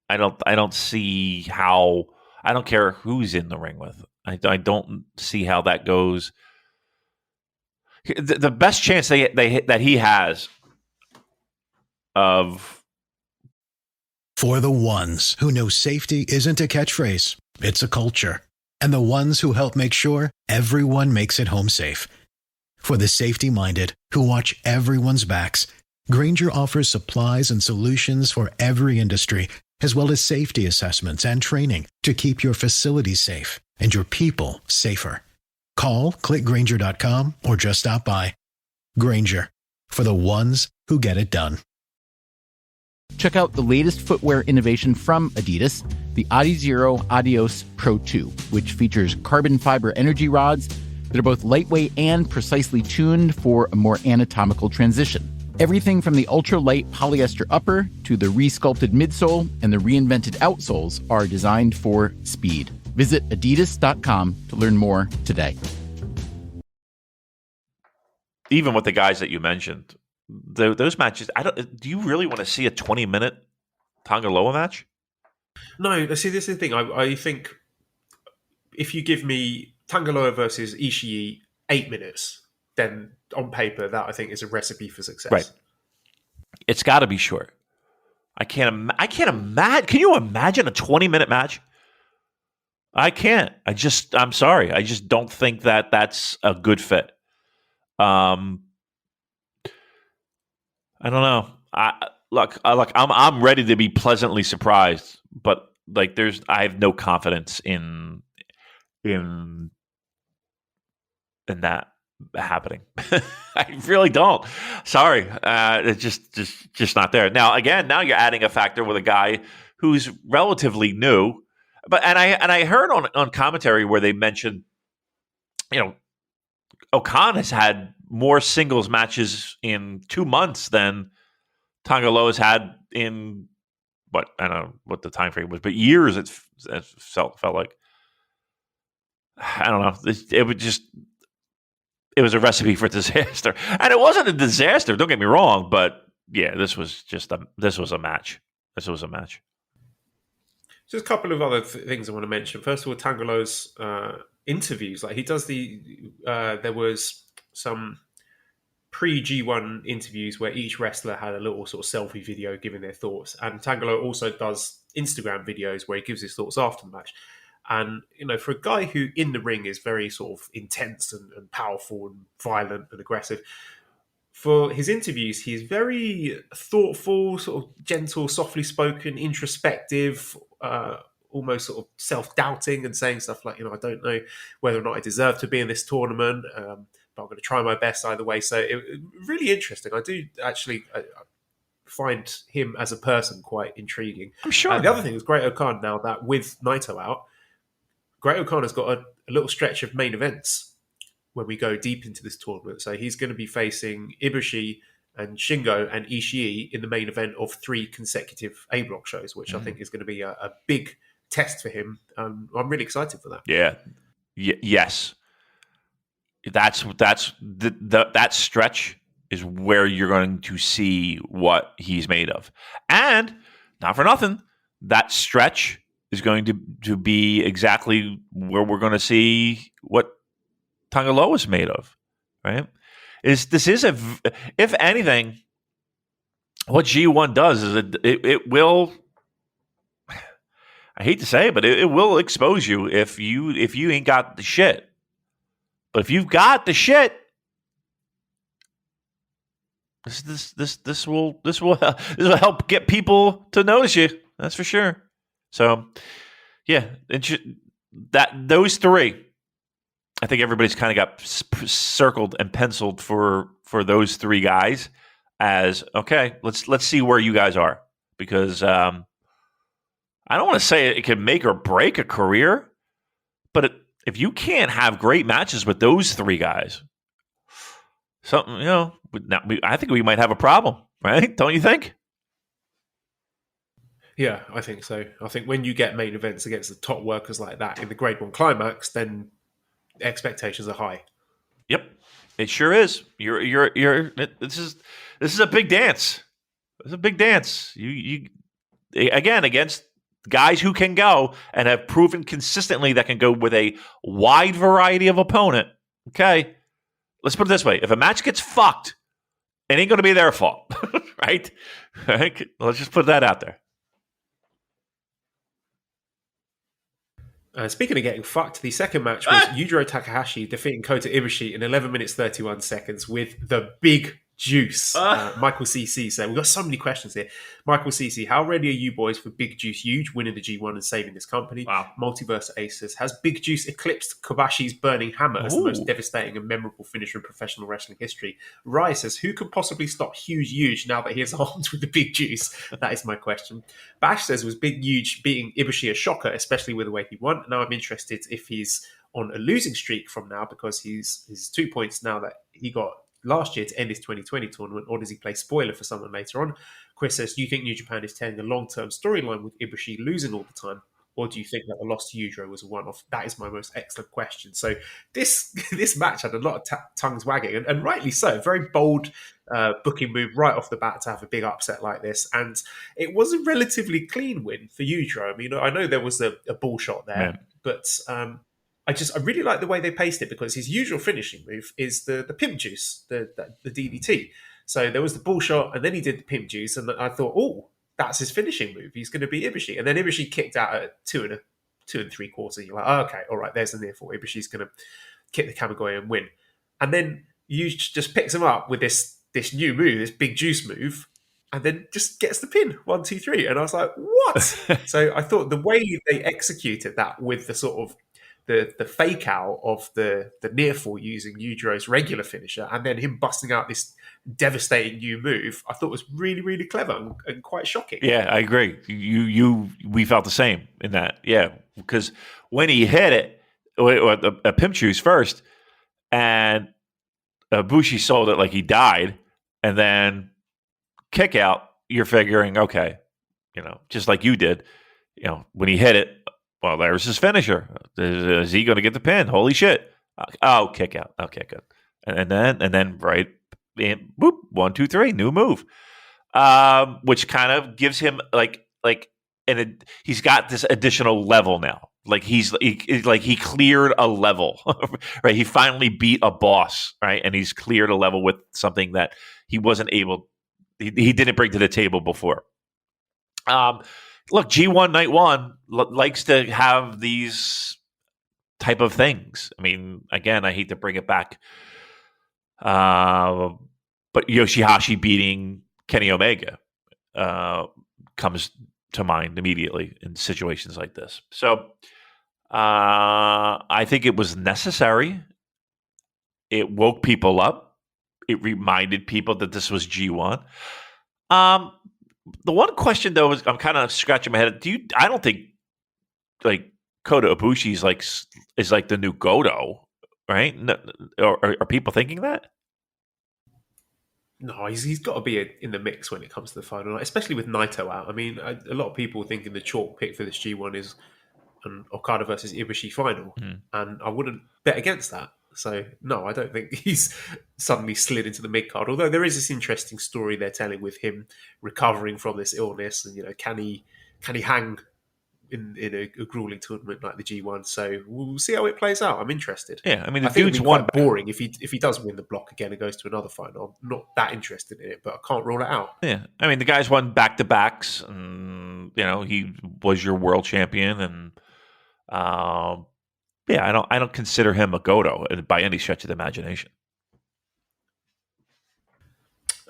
S5: I don't see how. I don't care who's in the ring with. I don't see how that goes. The best chance that he has of.
S6: For the ones who know safety isn't a catchphrase, it's a culture. And the ones who help make sure everyone makes it home safe. For the safety-minded who watch everyone's backs, Grainger offers supplies and solutions for every industry, as well as safety assessments and training to keep your facilities safe and your people safer. Call, click Grainger.com, or just stop by. Grainger, for the ones who get it done.
S1: Check out the latest footwear innovation from Adidas, the Adizero Adios Pro 2, which features carbon fiber energy rods that are both lightweight and precisely tuned for a more anatomical transition. Everything from the ultra-light polyester upper to the re-sculpted midsole and the reinvented outsoles are designed for speed. Visit adidas.com to learn more today.
S5: Even with the guys that you mentioned, those matches, do you really want to see a 20-minute Tangaloa match?
S4: No, see, this is the thing. I think if you give me Tangaloa versus Ishii 8 minutes, then on paper, that I think is a recipe for success.
S5: Right. It's got to be short. I can't imagine. Can you imagine a 20-minute match? I can't. I'm sorry. I just don't think that that's a good fit. I don't know. I'm ready to be pleasantly surprised, but I have no confidence in that happening. I really don't. Sorry, it's just not there. Now you're adding a factor with a guy who's relatively new, and I heard on commentary where they mentioned, O'Khan has had more singles matches in 2 months than Tangaloa has had in what, I don't know what the time frame was, but years. It felt like, I don't know. It was a recipe for disaster, and it wasn't a disaster. Don't get me wrong, but yeah, this was a match. This was a match.
S4: Just a couple of other things I want to mention. First of all, Tangalo's interviews. Like he does there was some pre G1 interviews where each wrestler had a little sort of selfie video giving their thoughts. And Tangalo also does Instagram videos where he gives his thoughts after the match. And, for a guy who in the ring is very sort of intense and powerful and violent and aggressive, for his interviews, he's very thoughtful, sort of gentle, softly spoken, introspective, almost sort of self-doubting and saying stuff like, I don't know whether or not I deserve to be in this tournament, but I'm going to try my best either way. So really interesting. I do actually find him as a person quite intriguing.
S5: I'm sure.
S4: The other thing is Great O'Khan, now that with Naito out, Great O'Khan has got a little stretch of main events when we go deep into this tournament. So he's going to be facing Ibushi and Shingo and Ishii in the main event of 3 consecutive A-block shows, which I think is going to be a big test for him. I'm really excited for that.
S5: Yeah. Yes. That stretch is where you're going to see what he's made of. And not for nothing, that stretch is going to be exactly where we're going to see what Tangaloa is made of, right? If anything, what G1 does is it will, I hate to say it, but it will expose you if you ain't got the shit. But if you've got the shit, this will help get people to notice you. That's for sure. So, yeah, those 3. I think everybody's kind of got circled and penciled for those 3 guys as okay. Let's see where you guys are, because I don't want to say it can make or break a career, but if you can't have great matches with those 3 guys, something I think we might have a problem, right? Don't you think?
S4: Yeah, I think so. I think when you get main events against the top workers like that in the Grade 1 Climax, then expectations are high.
S5: Yep, it sure is. This is a big dance. It's a big dance. You again against guys who can go and have proven consistently that can go with a wide variety of opponent. Okay, let's put it this way: if a match gets fucked, it ain't going to be their fault, right? Let's just put that out there.
S4: Speaking of getting fucked, the second match was Yujiro Takahashi defeating Kota Ibushi in 11 minutes 31 seconds with the big juice. Michael CC said, we've got so many questions here. Michael CC, how ready are you boys for Big Juice Huge winning the G1 and saving this company?
S5: Wow.
S4: Multiverse Aces, has Big Juice eclipsed Kobashi's Burning Hammer as the most devastating and memorable finisher in professional wrestling history? Rai says, who could possibly stop Huge now that he is armed with the Big Juice? That is my question. Bash says, was Big Huge beating Ibushi a shocker, especially with the way he won? Now I'm interested if he's on a losing streak from now, because he's 2 points now that he got last year to end his 2020 tournament, or does he play spoiler for someone later on? Chris says, do you think New Japan is telling a long-term storyline with Ibushi losing all the time, or do you think that the loss to Yujiro was a one-off? That is my most excellent question. So this match had a lot of tongues wagging, and rightly so. Very bold booking move right off the bat to have a big upset like this, and it was a relatively clean win for Yujiro. I mean, I know there was a ball shot there, but I really like the way they paced it, because his usual finishing move is the pimp juice, the DDT. So there was the ball shot, and then he did the pimp juice, and I thought, oh, that's his finishing move. He's going to beat Ibushi. And then Ibushi kicked out at 2 3/4. You're like, oh, okay, all right, there's the near fall. Ibushi's going to kick the Kamigoye and win. And then you just picks him up with this new move, this big juice move, and then just gets the pin, 1, 2, 3. And I was like, what? So I thought the way they executed that with the sort of the fake out of the near fall using Yujiro's regular finisher, and then him busting out this devastating new move, I thought was really, really clever and quite shocking.
S5: Yeah, I agree. We felt the same in that. Yeah, because when he hit it, a pimp juice first, and Bushi sold it like he died, and then kick out, you're figuring, okay, just like you did, when he hit it, well, there's his finisher. Is he going to get the pin? Holy shit. Oh, kick out. Okay, good. And then right, boop, 1, 2, 3, new move. Which kind of gives him like he's got this additional level now. Like he cleared a level, right? He finally beat a boss, right? And he's cleared a level with something that he wasn't able, he didn't bring to the table before. Look, G1 Night 1 likes to have these type of things. I mean, again, I hate to bring it back, but Yoshihashi beating Kenny Omega comes to mind immediately in situations like this. So I think it was necessary. It woke people up. It reminded people that this was G1. The one question though is I'm kind of scratching my head. I don't think like Kota Ibushi is like the new Goto, right? No, are people thinking that?
S4: No, he's got to be in the mix when it comes to the final night, especially with Naito out. I mean, a lot of people thinking the chalk pick for this G1 is an Okada versus Ibushi final, and I wouldn't bet against that. So, no, I don't think he's suddenly slid into the mid-card, although there is this interesting story they're telling with him recovering from this illness, and, can he hang in a grueling tournament like the G1? So we'll see how it plays out. I'm interested.
S5: Yeah, I mean, the
S4: I think
S5: dude's
S4: it'd be quite boring if he does win the block again and goes to another final. I'm not that interested in it, but I can't rule it out.
S5: Yeah, I mean, the guy's won back-to-backs, and he was your world champion, and I don't consider him a Goto by any stretch of the imagination.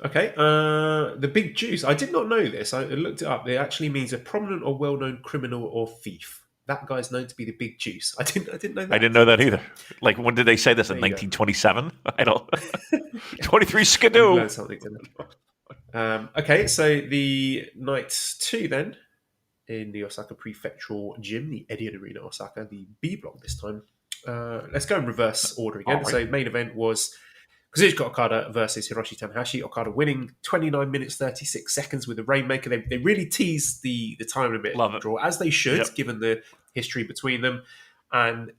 S4: Okay, the Big Juice. I did not know this. I looked it up. It actually means a prominent or well-known criminal or thief. That guy's known to be the Big Juice. I didn't know that.
S5: I didn't know that either. Like, when did they say this? In 1927? I don't. 23 Skidoo.
S4: Learn something today. Okay, so the night 2 then in the Osaka Prefectural Gym, the Edion Arena, Osaka, the B block this time. Let's go in reverse order again. Right. So main event was Kazuchika Okada versus Hiroshi Tanahashi. Okada winning 29 minutes 36 seconds with a Rainmaker. They really teased the time limit draw, as they should, given the history between them. And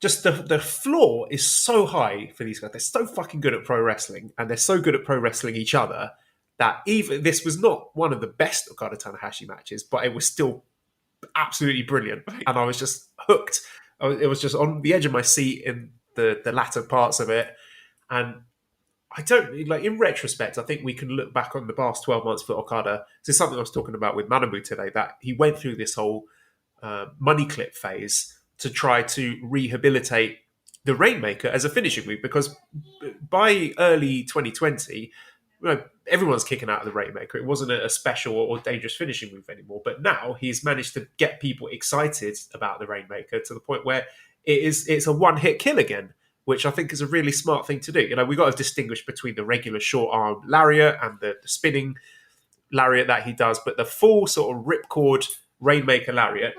S4: just the floor is so high for these guys. They're so fucking good at pro wrestling, and they're so good at pro wrestling each other, that even this was not one of the best Okada Tanahashi matches, but it was still absolutely brilliant. And I was just hooked. It was just on the edge of my seat in the latter parts of it. And I don't, in retrospect, I think we can look back on the past 12 months for Okada. This is something I was talking about with Manabu today, that he went through this whole money clip phase to try to rehabilitate the Rainmaker as a finishing move, because by early 2020, everyone's kicking out of the Rainmaker. It wasn't a special or dangerous finishing move anymore. But now he's managed to get people excited about the Rainmaker to the point where it's a one-hit kill again, which I think is a really smart thing to do. We've got to distinguish between the regular short-arm lariat and the spinning lariat that he does, but the full sort of ripcord Rainmaker lariat,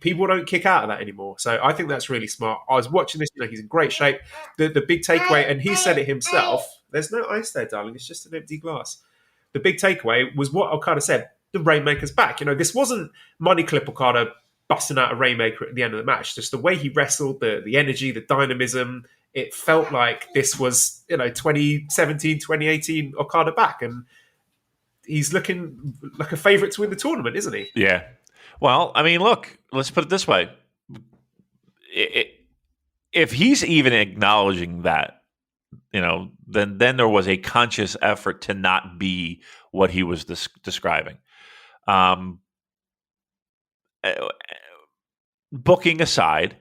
S4: people don't kick out of that anymore. So I think that's really smart. I was watching this, he's in great shape. The big takeaway, and he said it himself, there's no ice there, darling, it's just an empty glass. The big takeaway was what Okada said, the Rainmaker's back. You wasn't Money Clip Okada busting out a Rainmaker at the end of the match. Just the way he wrestled, the energy, the dynamism, it felt like this was, 2017, 2018 Okada back. And he's looking like a favourite to win the tournament, isn't he?
S5: Yeah. Well, I mean, look, let's put it this way. If he's even acknowledging that, then there was a conscious effort to not be what he was describing. Booking aside,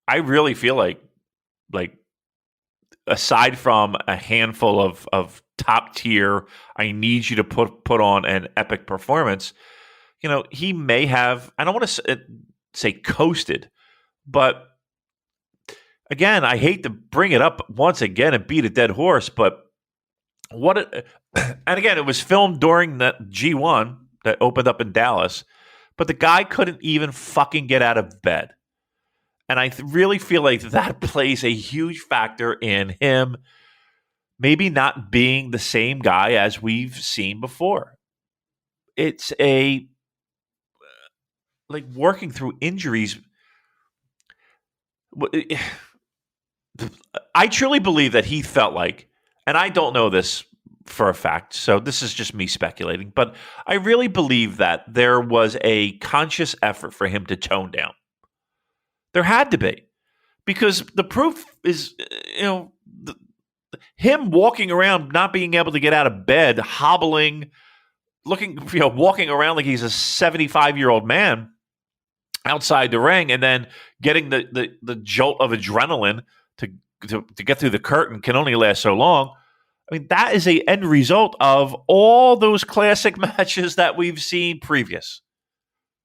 S5: I really feel like aside from a handful of top tier, I need you to put on an epic performance, he may have, I don't want to say coasted, but again, I hate to bring it up once again and beat a dead horse, but and again, it was filmed during that G1 that opened up in Dallas, but the guy couldn't even fucking get out of bed. And I really feel like that plays a huge factor in him maybe not being the same guy as we've seen before. It's working through injuries. I truly believe that he felt like, and I don't know this for a fact, so this is just me speculating, but I really believe that there was a conscious effort for him to tone down. There had to be, because the proof is, him walking around, not being able to get out of bed, hobbling, walking around like he's a 75-year-old man outside the ring, and then getting the jolt of adrenaline to get through the curtain can only last so long. I mean, that is a end result of all those classic matches that we've seen previous,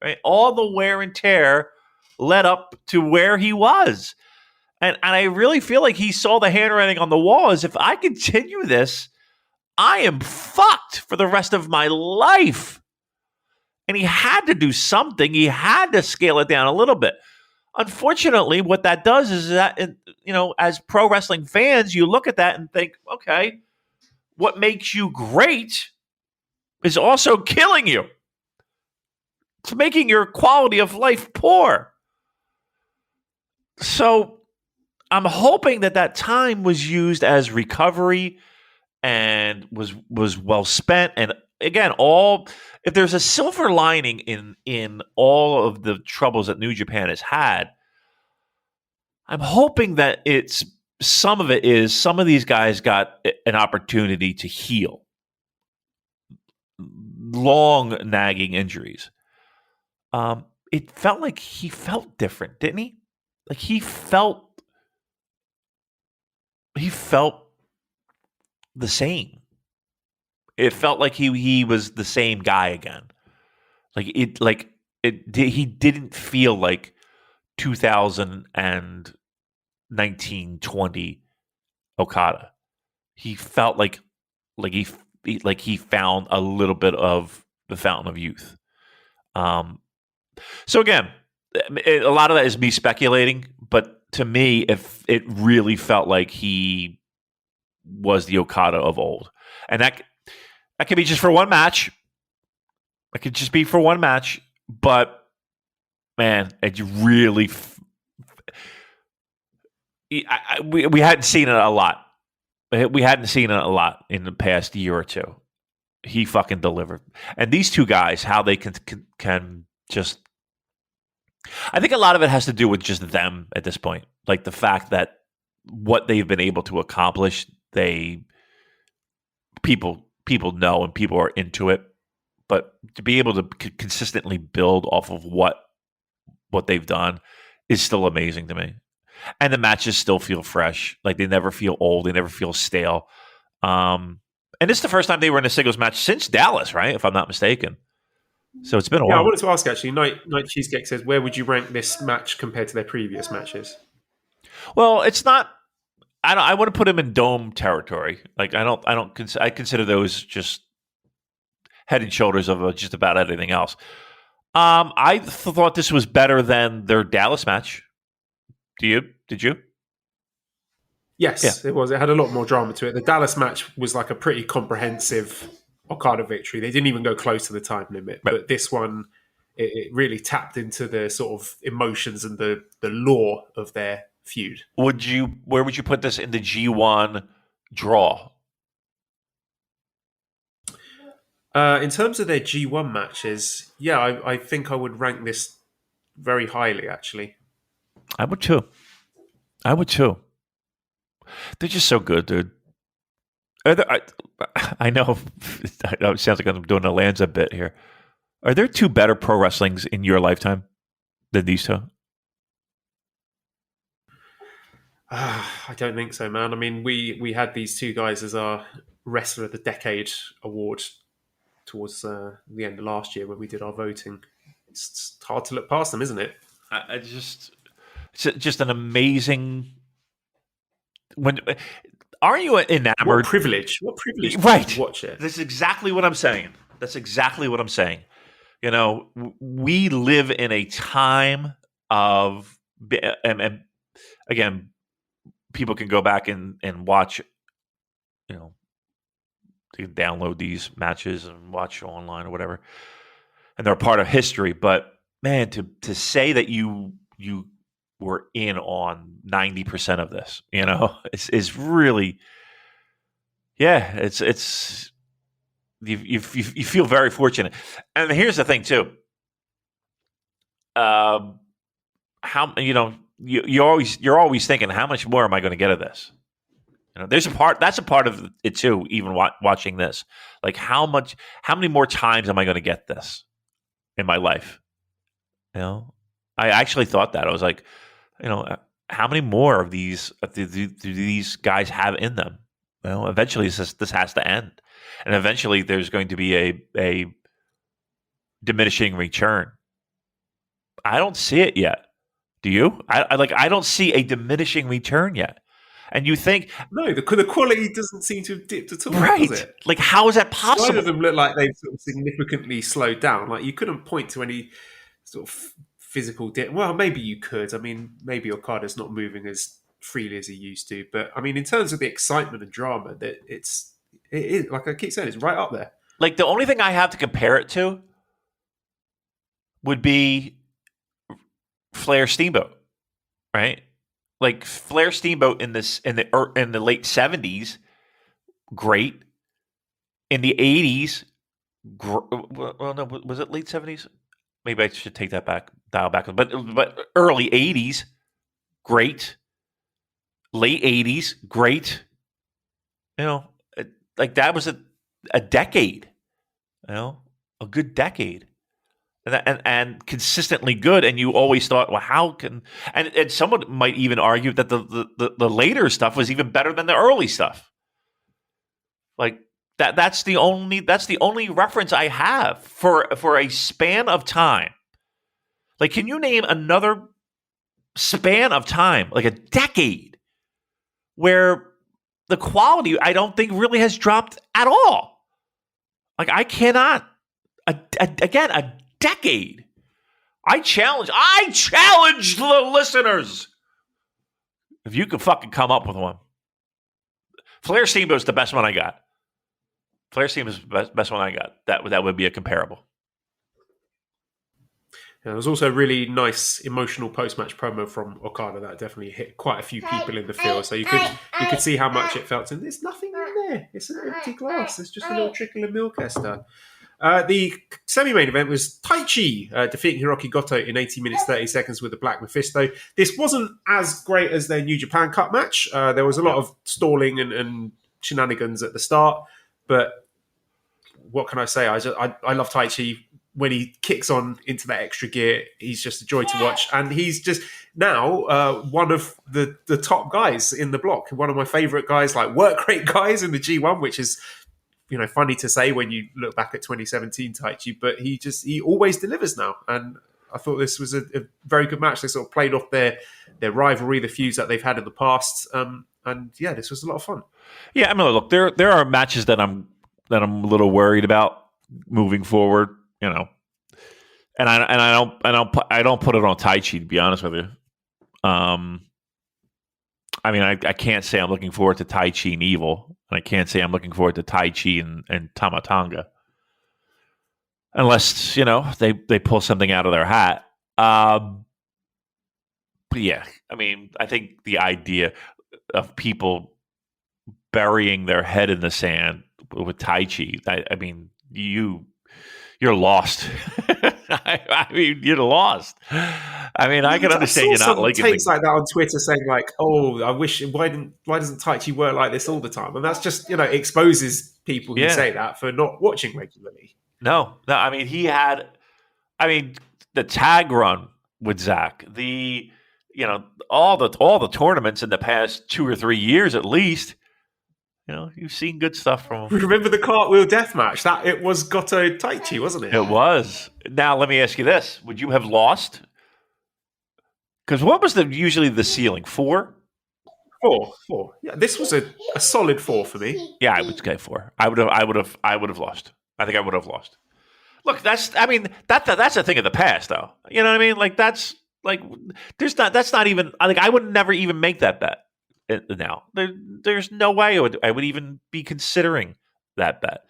S5: right? All the wear and tear led up to where he was. And I really feel like he saw the handwriting on the wall as, if I continue this, I am fucked for the rest of my life. And he had to do something. He had to scale it down a little bit. Unfortunately, what that does is that, as pro wrestling fans, you look at that and think, okay, what makes you great is also killing you. It's making your quality of life poor. So I'm hoping that time was used as recovery and was well spent. And again, if there's a silver lining in all of the troubles that New Japan has had, I'm hoping that some of these guys got an opportunity to heal long nagging injuries. It felt like he felt different, didn't he? Like he felt the same. It felt like he was the same guy again. He didn't feel like 2019-20 Okada. He felt like he found a little bit of the fountain of youth. So again, a lot of that is me speculating, but to me, if it really felt like he was the Okada of old, and that could be just for one match. It could just be for one match, but man, it really we hadn't seen it a lot. We hadn't seen it a lot in the past year or two. He fucking delivered, and these two guys, how they can just. I think a lot of it has to do with just them at this point. Like the fact that what they've been able to accomplish, people know and people are into it. But to be able to consistently build off of what they've done is still amazing to me. And the matches still feel fresh. Like they never feel old. They never feel stale. And it's the first time they were in a singles match since Dallas, right? If I'm not mistaken. So it's been a while.
S4: I wanted to ask actually. Night Cheesecake says, where would you rank this match compared to their previous matches?
S5: Well, it's not. I want to put him in dome territory. Like I consider those just head and shoulders of just about anything else. I thought this was better than their Dallas match. Did you?
S4: Yes, yeah. It was. It had a lot more drama to it. The Dallas match was like a pretty comprehensive Okada victory. They didn't even go close to the time limit. Right. But this one, it really tapped into the sort of emotions and the lore of their feud.
S5: Where would you put this in the G1 draw?
S4: In terms of their G1 matches, yeah, I think I would rank this very highly, actually.
S5: I would too. They're just so good, dude. I know it sounds like I'm doing a Lanza bit here. Are there two better pro wrestlings in your lifetime than these two?
S4: I don't think so, man. I mean, we had these two guys as our Wrestler of the Decade award towards the end of last year when we did our voting. It's hard to look past them, isn't it?
S5: It's just an amazing. Aren't you enamored?
S4: What privilege
S5: right.
S4: to watch it.
S5: That's exactly what I'm saying. You know, we live in a time of, and again, people can go back and watch, you know, they can download these matches and watch online or whatever, and they're a part of history. But man, to say that you were in on 90% of this, you know, is really, Yeah, it's you feel very fortunate. And here's the thing too. How you're always thinking, how much more am I going to get of this? There's that's a part of it too. Even watching this, like how many more times am I going to get this in my life? I actually thought that. I was like, how many more of these do these guys have in them? Eventually this has to end, and eventually there's going to be a diminishing return. I don't see it yet. Do you? I don't see a diminishing return yet. And you think
S4: no, the quality doesn't seem to have dipped at all,
S5: right?
S4: Does it?
S5: Like, how is that possible?
S4: None of them look like they've sort of significantly slowed down. Like, you couldn't point to any sort of physical dip. Well, maybe you could. I mean, maybe Okada's not moving as freely as he used to. But I mean, in terms of the excitement and drama, that it is, like I keep saying, it's right up there.
S5: Like, the only thing I have to compare it to would be Flair Steamboat, right? Like Flair Steamboat in the late 70s, great. In the 80s, well, no, was it late 70s? Maybe I should take that back, dial back. But early 80s, great. Late 80s, great. Like that was a decade. A good decade. And consistently good, and you always thought, well, how can and someone might even argue that the later stuff was even better than the early stuff. Like that's the only reference I have for a span of time. Like, can you name another span of time, like a decade, where the quality I don't think really has dropped at all? Like, I cannot. Again, a decade. I challenge the listeners. If you could fucking come up with one. Flair Steamboat's the best one I got. Flair Steamboat's the best one I got. That would be a comparable.
S4: There was also a really nice emotional post-match promo from Okada that definitely hit quite a few people in the field. So you could see how much it felt. And there's nothing in there. It's an empty glass. There's just a little trickle of milk, Esther. The semi-main event was Taichi defeating Hiroki Goto in 80 minutes 30 seconds with the Black Mephisto. This wasn't as great as their New Japan Cup match. There was a lot of stalling and shenanigans at the start, but what can I say? I love Taichi. When he kicks on into that extra gear, he's just a joy to watch, and he's just now one of the top guys in the block. One of my favourite guys, like work rate guys in the G1, which is funny to say when you look back at 2017 Taichi, but he always delivers now. And I thought this was a very good match. They sort of played off their rivalry, the feuds that they've had in the past. And yeah, this was a lot of fun.
S5: Yeah, I mean, look, there are matches that I'm a little worried about moving forward, and I don't put it on Taichi, to be honest with you. I mean, I can't say I'm looking forward to Taichi and Evil, and I can't say I'm looking forward to Taichi and Tamatanga, unless they pull something out of their hat. But yeah, I mean, I think the idea of people burying their head in the sand with Taichi, I mean, you're lost. I mean, you're lost. I mean, I can understand you not liking
S4: takes like that on Twitter saying like, "Oh, I wish why doesn't Tai Chi work like this all the time?" And that's just exposes people who say that for not watching regularly.
S5: No. I mean, the tag run with Zach, all the tournaments in the past 2 or 3 years at least. You've seen good stuff from him.
S4: Remember the cartwheel death match? That it was Goto Taichi, wasn't it?
S5: It was. Now let me ask you this: would you have lost? Because what was usually the ceiling? 4?
S4: 4. Yeah, this was a solid 4 for me.
S5: Yeah, I would say 4. I would have lost. I think I would have lost. Look, that's a thing of the past, though. You know what I mean? Like that's not even. I would never even make that bet. Now there's no way I would even be considering that bet.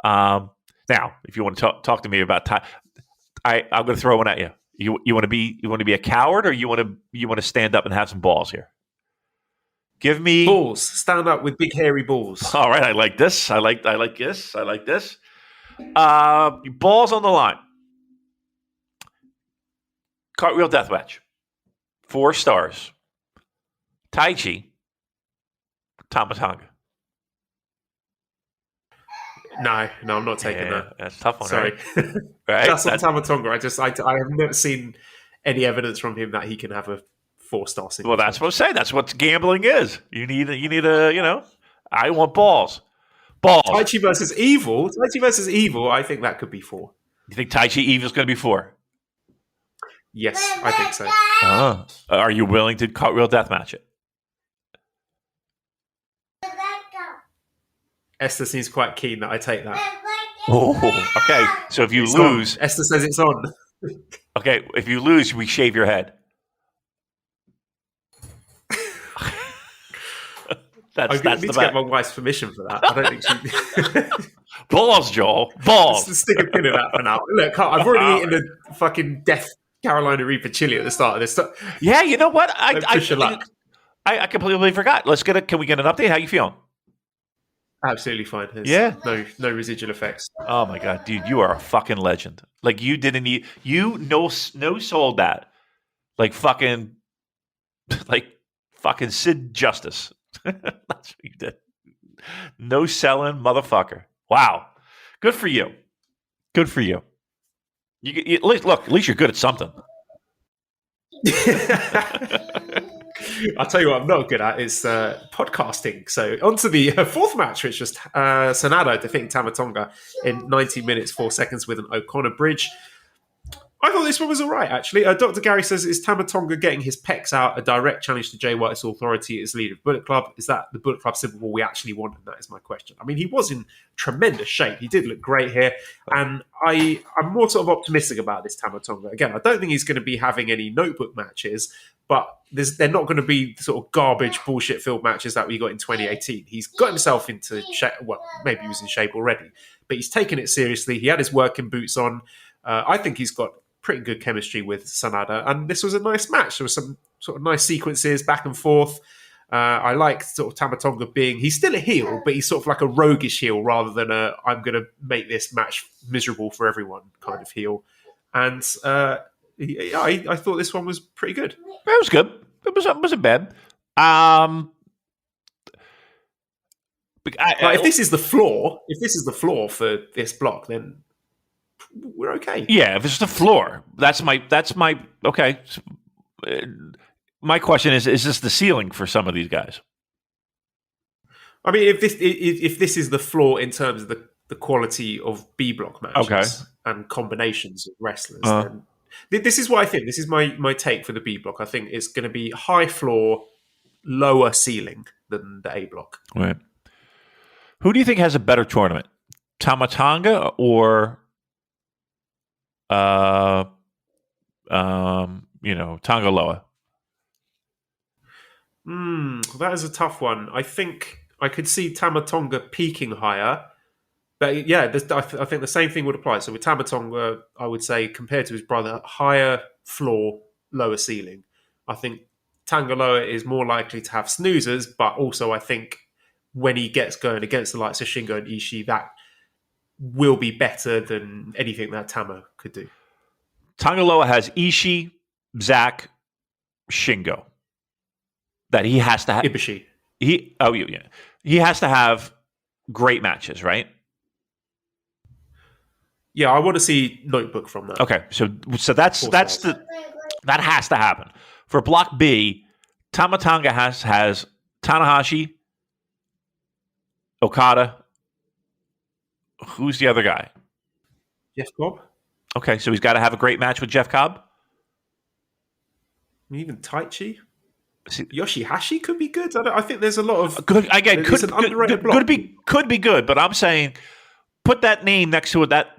S5: Now, if you want to talk to me about time, I'm going to throw one at you. You want to be a coward, or you want to stand up and have some balls here? Give me
S4: balls. Stand up with big hairy balls.
S5: All right, I like this. I like this. I like this. Balls on the line. Cartwheel deathmatch. 4 stars. Tai Chi. Tama Tonga.
S4: No, I'm not taking that.
S5: That's a tough one.
S4: Sorry.
S5: Right?
S4: Just on Tama Tonga, I have never seen any evidence from him that he can have a 4-star single.
S5: Well, that's what I'm saying. That's what gambling is. You need a. I want balls. Balls.
S4: Tai Chi versus Evil. I think that could be 4.
S5: You think Tai Chi Evil's going to be 4?
S4: Yes, I think so.
S5: Are you willing to cartwheel deathmatch it?
S4: Esther seems quite keen that I take that.
S5: Oh, okay. So if you lose,
S4: Esther says it's on.
S5: Okay, if you lose, we shave your head.
S4: I need to get my wife's permission for that. I don't think she.
S5: Balls, Joel. Balls.
S4: Just stick a pin in that for now. Look, I've already eaten a fucking death Carolina Reaper chili at the start of this.
S5: Yeah, you know what?
S4: Push your luck.
S5: I completely forgot. Can we get an update? How you feeling?
S4: Absolutely fine. There's no residual effects.
S5: Oh my god, dude, you are a fucking legend. Like you didn't need no sold that. Like fucking Sid Justice. That's what you did. No selling, motherfucker. Wow. Good for you. Good for you. You look, at least you're good at something.
S4: I'll tell you what I'm not good at is podcasting. So on to the 4th match, which was Sanada defeating Tama Tonga in 90 minutes, 4 seconds with an O'Connor bridge. I thought this one was all right, actually. Dr. Gary says, is Tama Tonga getting his pecs out a direct challenge to Jay White's authority as leader of Bullet Club? Is that the Bullet Club Civil War we actually want? And that is my question. I mean, he was in tremendous shape. He did look great here. And I'm more sort of optimistic about this Tama Tonga. Again, I don't think he's going to be having any notebook matches, but they're not going to be the sort of garbage, bullshit-filled matches that we got in 2018. He's got himself into shape. Well, maybe he was in shape already, but he's taken it seriously. He had his working boots on. I think he's got pretty good chemistry with Sanada, and this was a nice match. There was some sort of nice sequences back and forth. I like sort of Tama Tonga he's still a heel, but he's sort of like a roguish heel rather than I'm going to make this match miserable for everyone kind of heel. And I thought this one was pretty good.
S5: It was good. It wasn't bad.
S4: If this is the floor for this block, then we're okay.
S5: Yeah, if it's the floor, that's my okay. My question is this the ceiling for some of these guys?
S4: I mean, if this is the floor in terms of the quality of B block matches and combinations of wrestlers, then this is what I think. This is my take for the B block. I think it's going to be high floor, lower ceiling than the A block.
S5: Right. Who do you think has a better tournament, Tama Tonga or Tongaloa?
S4: That is a tough one. I think I could see Tama Tonga peaking higher. But yeah, I think the same thing would apply. So with Tama Tonga, I would say, compared to his brother, higher floor, lower ceiling. I think Tongaloa is more likely to have snoozers, but also I think when he gets going against the likes of Shingo and Ishii, that will be better than anything that Tama could do.
S5: Tongaloa has Ishii, Zack, Shingo. That he has to have.
S4: Ibushi.
S5: He has to have great matches, right?
S4: Yeah, I want to see notebook from that.
S5: Okay, so that has to happen. For Block B, Tama Tonga has Tanahashi, Okada. Who's the other guy?
S4: Jeff Cobb.
S5: Okay, so he's got to have a great match with Jeff Cobb.
S4: Even Taichi. Yoshihashi could be good. I think there's a lot of
S5: good. Again, could be good. But I'm saying, put that name next to it, that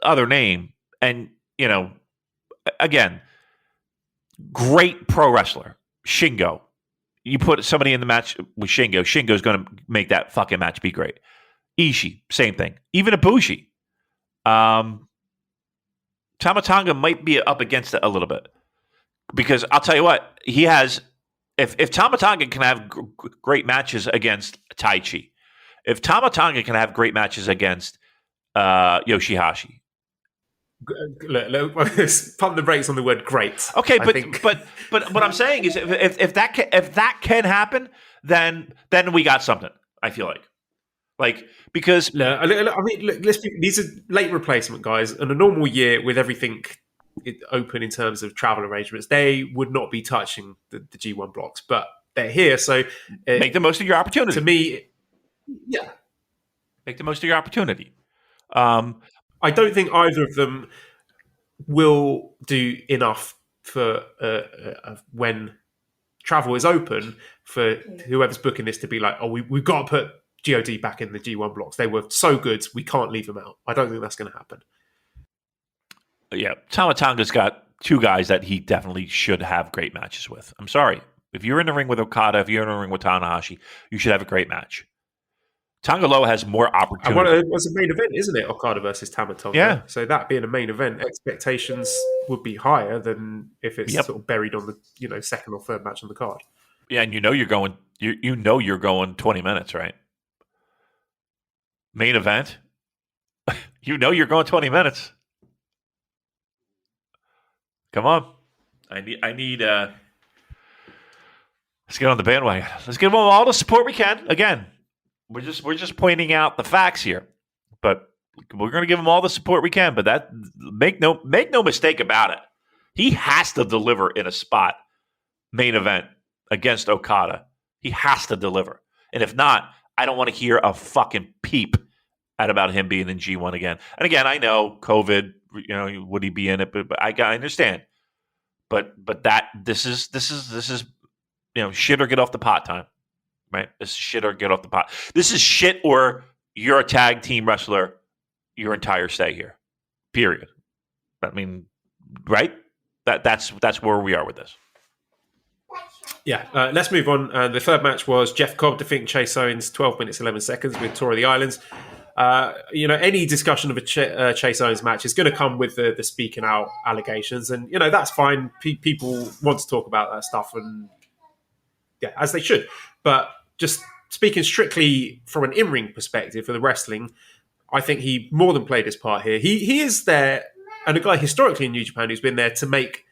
S5: other name, and again, great pro wrestler Shingo. You put somebody in the match with Shingo. Shingo's going to make that fucking match be great. Ishii, same thing. Even Ibushi. Tama Tonga might be up against it a little bit. Because I'll tell you what, he has if Tama Tonga can have great matches against Taichi, if Tama Tonga can have great matches against Yoshihashi.
S4: Look, pump the brakes on the word "great."
S5: Okay, but what I'm saying is, if that can happen, then we got something. I feel like because
S4: look, I mean, look, these are late replacement guys. In a normal year, with everything open in terms of travel arrangements, they would not be touching the G1 blocks, but they're here, so
S5: make the most of your opportunity.
S4: To me, yeah,
S5: make the most of your opportunity.
S4: I don't think either of them will do enough for when travel is open for whoever's booking this to be like, oh, we've got to put GOD back in the G1 blocks. They were so good, we can't leave them out. I don't think that's going to happen.
S5: Yeah, Tama Tonga's got two guys that he definitely should have great matches with. I'm sorry. If you're in the ring with Okada, if you're in the ring with Tanahashi, you should have a great match. Tonga Loa has more opportunity.
S4: It was a main event, isn't it? Okada versus Tama Tonga.
S5: Yeah.
S4: So that being a main event, expectations would be higher than if it's sort of buried on the second or third match on the card.
S5: Yeah, and you're going. You're going 20 minutes, right? Main event. You're going 20 minutes. Come on, I need. Let's get on the bandwagon. Let's give them all the support we can. Again, we're just pointing out the facts here, but we're going to give them all the support we can. But that make no mistake about it. He has to deliver in a spot main event against Okada. He has to deliver, and if not, I don't want to hear a fucking peep about him being in G1 again. And again, I know COVID. Would he be in it? But I understand. But that this is shit or get off the pot time, right? This is shit or get off the pot. This is shit or you're a tag team wrestler your entire stay here. Period. I mean, right? That's where we are with this.
S4: Yeah, let's move on. The third match was Jeff Cobb defeating Chase Owens 12 minutes 11 seconds with Tour of the Islands. Any discussion of a Chase Owens match is going to come with the speaking out allegations, and that's fine. People want to talk about that stuff, and as they should. But just speaking strictly from an in-ring perspective for the wrestling, I think he more than played his part here. He is there, and a guy historically in New Japan who's been there to make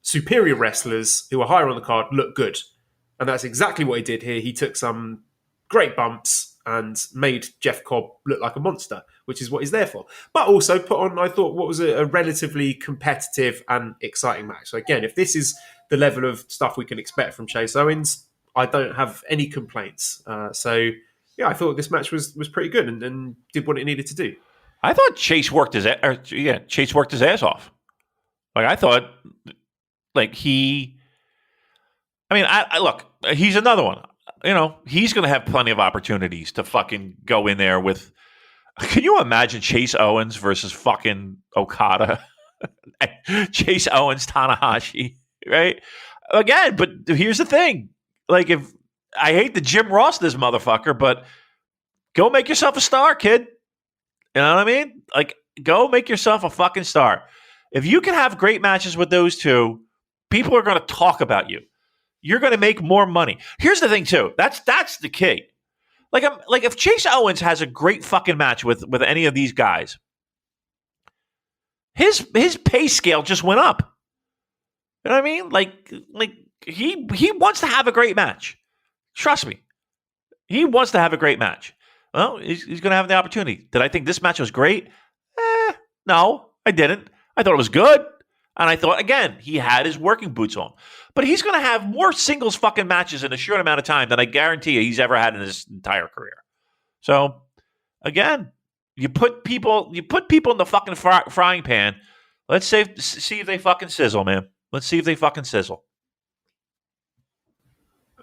S4: superior wrestlers who are higher on the card look good, and that's exactly what he did here. He took some great bumps and made Jeff Cobb look like a monster, which is what he's there for. But also put on, I thought, what was a relatively competitive and exciting match. So again, if this is the level of stuff we can expect from Chase Owens, I don't have any complaints. I thought this match was pretty good and did what it needed to do.
S5: I thought Chase worked his ass off. Like I thought, look, he's another one. He's going to have plenty of opportunities to fucking go in there with. Can you imagine Chase Owens versus fucking Okada? Chase Owens, Tanahashi, right? Again, but here's the thing. Like, if I hate to Jim Ross this motherfucker, but go make yourself a star, kid. You know what I mean? Like, go make yourself a fucking star. If you can have great matches with those two, people are going to talk about you. You're going to make more money. Here's the thing, too. That's the key. Like if Chase Owens has a great fucking match with any of these guys, his pay scale just went up. You know what I mean? Like he wants to have a great match. Trust me. He wants to have a great match. Well, he's going to have the opportunity. Did I think this match was great? No, I didn't. I thought it was good. And I thought, again, he had his working boots on. But he's going to have more singles fucking matches in a short amount of time than I guarantee you he's ever had in his entire career. So, again, you put people in the fucking frying pan. Let's see if they fucking sizzle, man. Let's see if they fucking sizzle.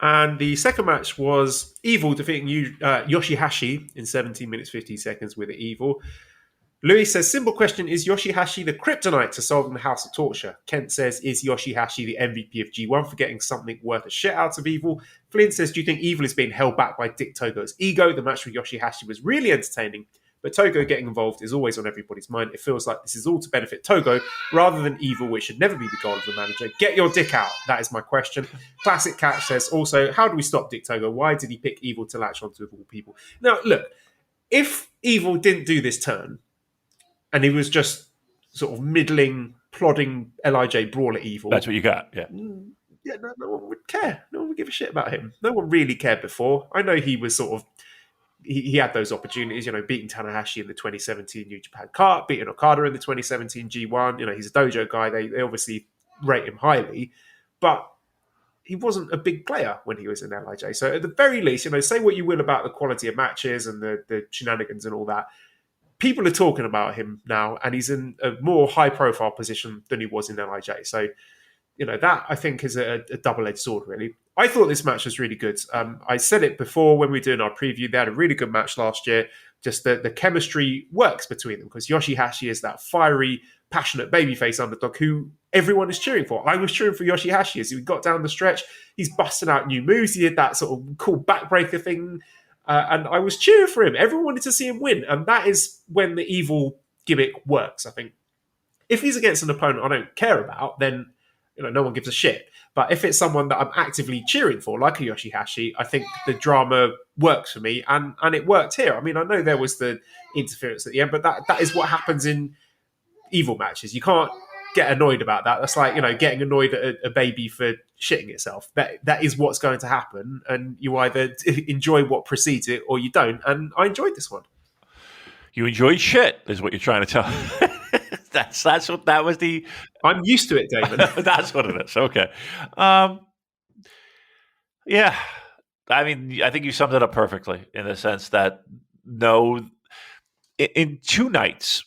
S4: And the second match was Evil defeating Yoshihashi in 17 minutes 50 seconds with Evil. Louis says, simple question, is Yoshihashi the kryptonite to solving the House of Torture? Kent says, is Yoshihashi the MVP of G1 for getting something worth a shit out of Evil? Flynn says, do you think Evil is being held back by Dick Togo's ego? The match with Yoshihashi was really entertaining, But Togo getting involved is always on everybody's mind. It feels like this is all to benefit Togo rather than Evil, which should never be the goal of the manager. Get your dick out. That is my question. Classic Catch says also, how do we stop Dick Togo? Why did he pick Evil to latch onto of all people? Now, look, if Evil didn't do this turn and he was just sort of middling, plodding LIJ brawler Evil.
S5: That's what you got, yeah.
S4: Yeah, no one would care. No one would give a shit about him. No one really cared before. I know he was sort of, he had those opportunities, beating Tanahashi in the 2017 New Japan Cup, beating Okada in the 2017 G1. He's a dojo guy. They obviously rate him highly. But he wasn't a big player when he was in LIJ. So at the very least, say what you will about the quality of matches and the shenanigans and all that. People are talking about him now, and he's in a more high-profile position than he was in LIJ. So, that I think is a double-edged sword, really. I thought this match was really good. I said it before when we were doing our preview. They had a really good match last year. Just the chemistry works between them because Yoshihashi is that fiery, passionate babyface underdog who everyone is cheering for. I was cheering for Yoshihashi as he got down the stretch. He's busting out new moves. He did that sort of cool backbreaker thing. And I was cheering for him. Everyone wanted to see him win. And that is when the Evil gimmick works, I think. If he's against an opponent I don't care about, then no one gives a shit. But if it's someone that I'm actively cheering for, like a Yoshihashi, I think the drama works for me. And it worked here. I mean, I know there was the interference at the end, but that is what happens in Evil matches. You can't get annoyed about that. That's like, getting annoyed at a baby for shitting itself. That is what's going to happen. And you either enjoy what precedes it or you don't. And I enjoyed this one.
S5: You enjoyed shit, is what you're trying to tell. That's what that was the.
S4: I'm used to it, Damon.
S5: That's what it is. Okay. Yeah. I mean, I think you summed it up perfectly in the sense that in two nights,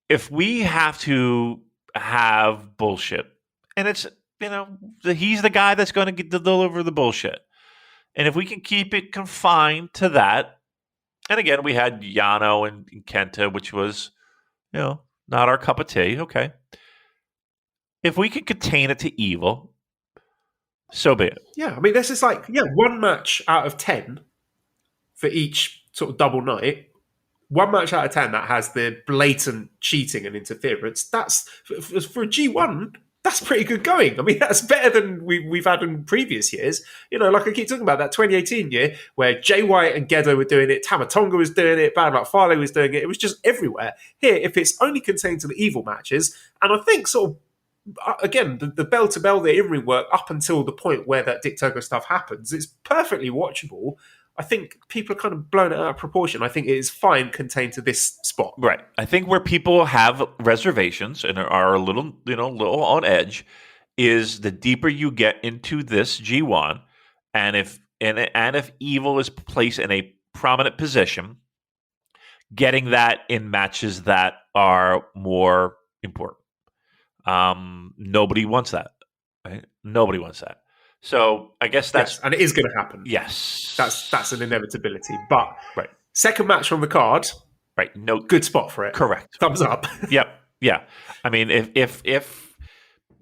S5: if we have to have bullshit, and it's, he's the guy that's going to deliver the bullshit. And if we can keep it confined to that, and again, we had Yano and Kenta, which was, not our cup of tea. Okay. If we can contain it to Evil, so be it.
S4: Yeah. I mean, this is like, one match out of 10 for each sort of double night. One match out of 10 that has the blatant cheating and interference. That's for a G1. That's pretty good going. I mean, that's better than we've had in previous years. Like I keep talking about that 2018 year where Jay White and Gedo were doing it, Tamatonga was doing it, Bad Luck Fale was doing it. It was just everywhere. Here, if it's only contained to the Evil matches, and I think sort of, again, the bell-to-bell, the in-ring work up until the point where that Dick Togo stuff happens, it's perfectly watchable. I think people are kind of blown it out of proportion. I think it is fine contained to this spot.
S5: Right. I think where people have reservations and are a little on edge is the deeper you get into this G1, and if Evil is placed in a prominent position, getting that in matches that are more important. Nobody wants that. Right? Nobody wants that. So I guess that's
S4: and it is going to happen.
S5: Yes,
S4: that's an inevitability. But
S5: right,
S4: second match on the card,
S5: right? No,
S4: good spot for it.
S5: Correct.
S4: Thumbs up.
S5: Yep. Yeah. I mean, if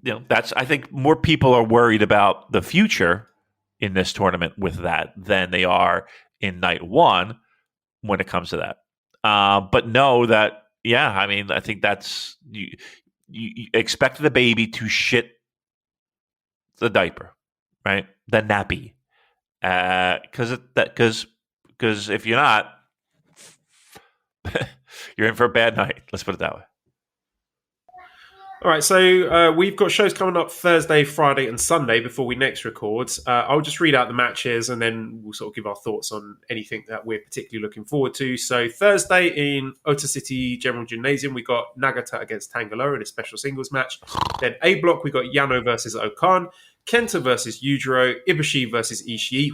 S5: that's, I think more people are worried about the future in this tournament with that than they are in night one when it comes to that. But know that, I mean, I think that's you expect the baby to shit the diaper. Right, the nappy, because if you're not, you're in for a bad night. Let's put it that way.
S4: All right, so we've got shows coming up Thursday, Friday, and Sunday before we next record. I'll just read out the matches and then we'll sort of give our thoughts on anything that we're particularly looking forward to. So Thursday in Ota City General Gymnasium, we got Nagata against Tangaloa in a special singles match. Then A block, we got Yano versus Okan. Kenta versus Yujiro, Ibushi versus Ishii,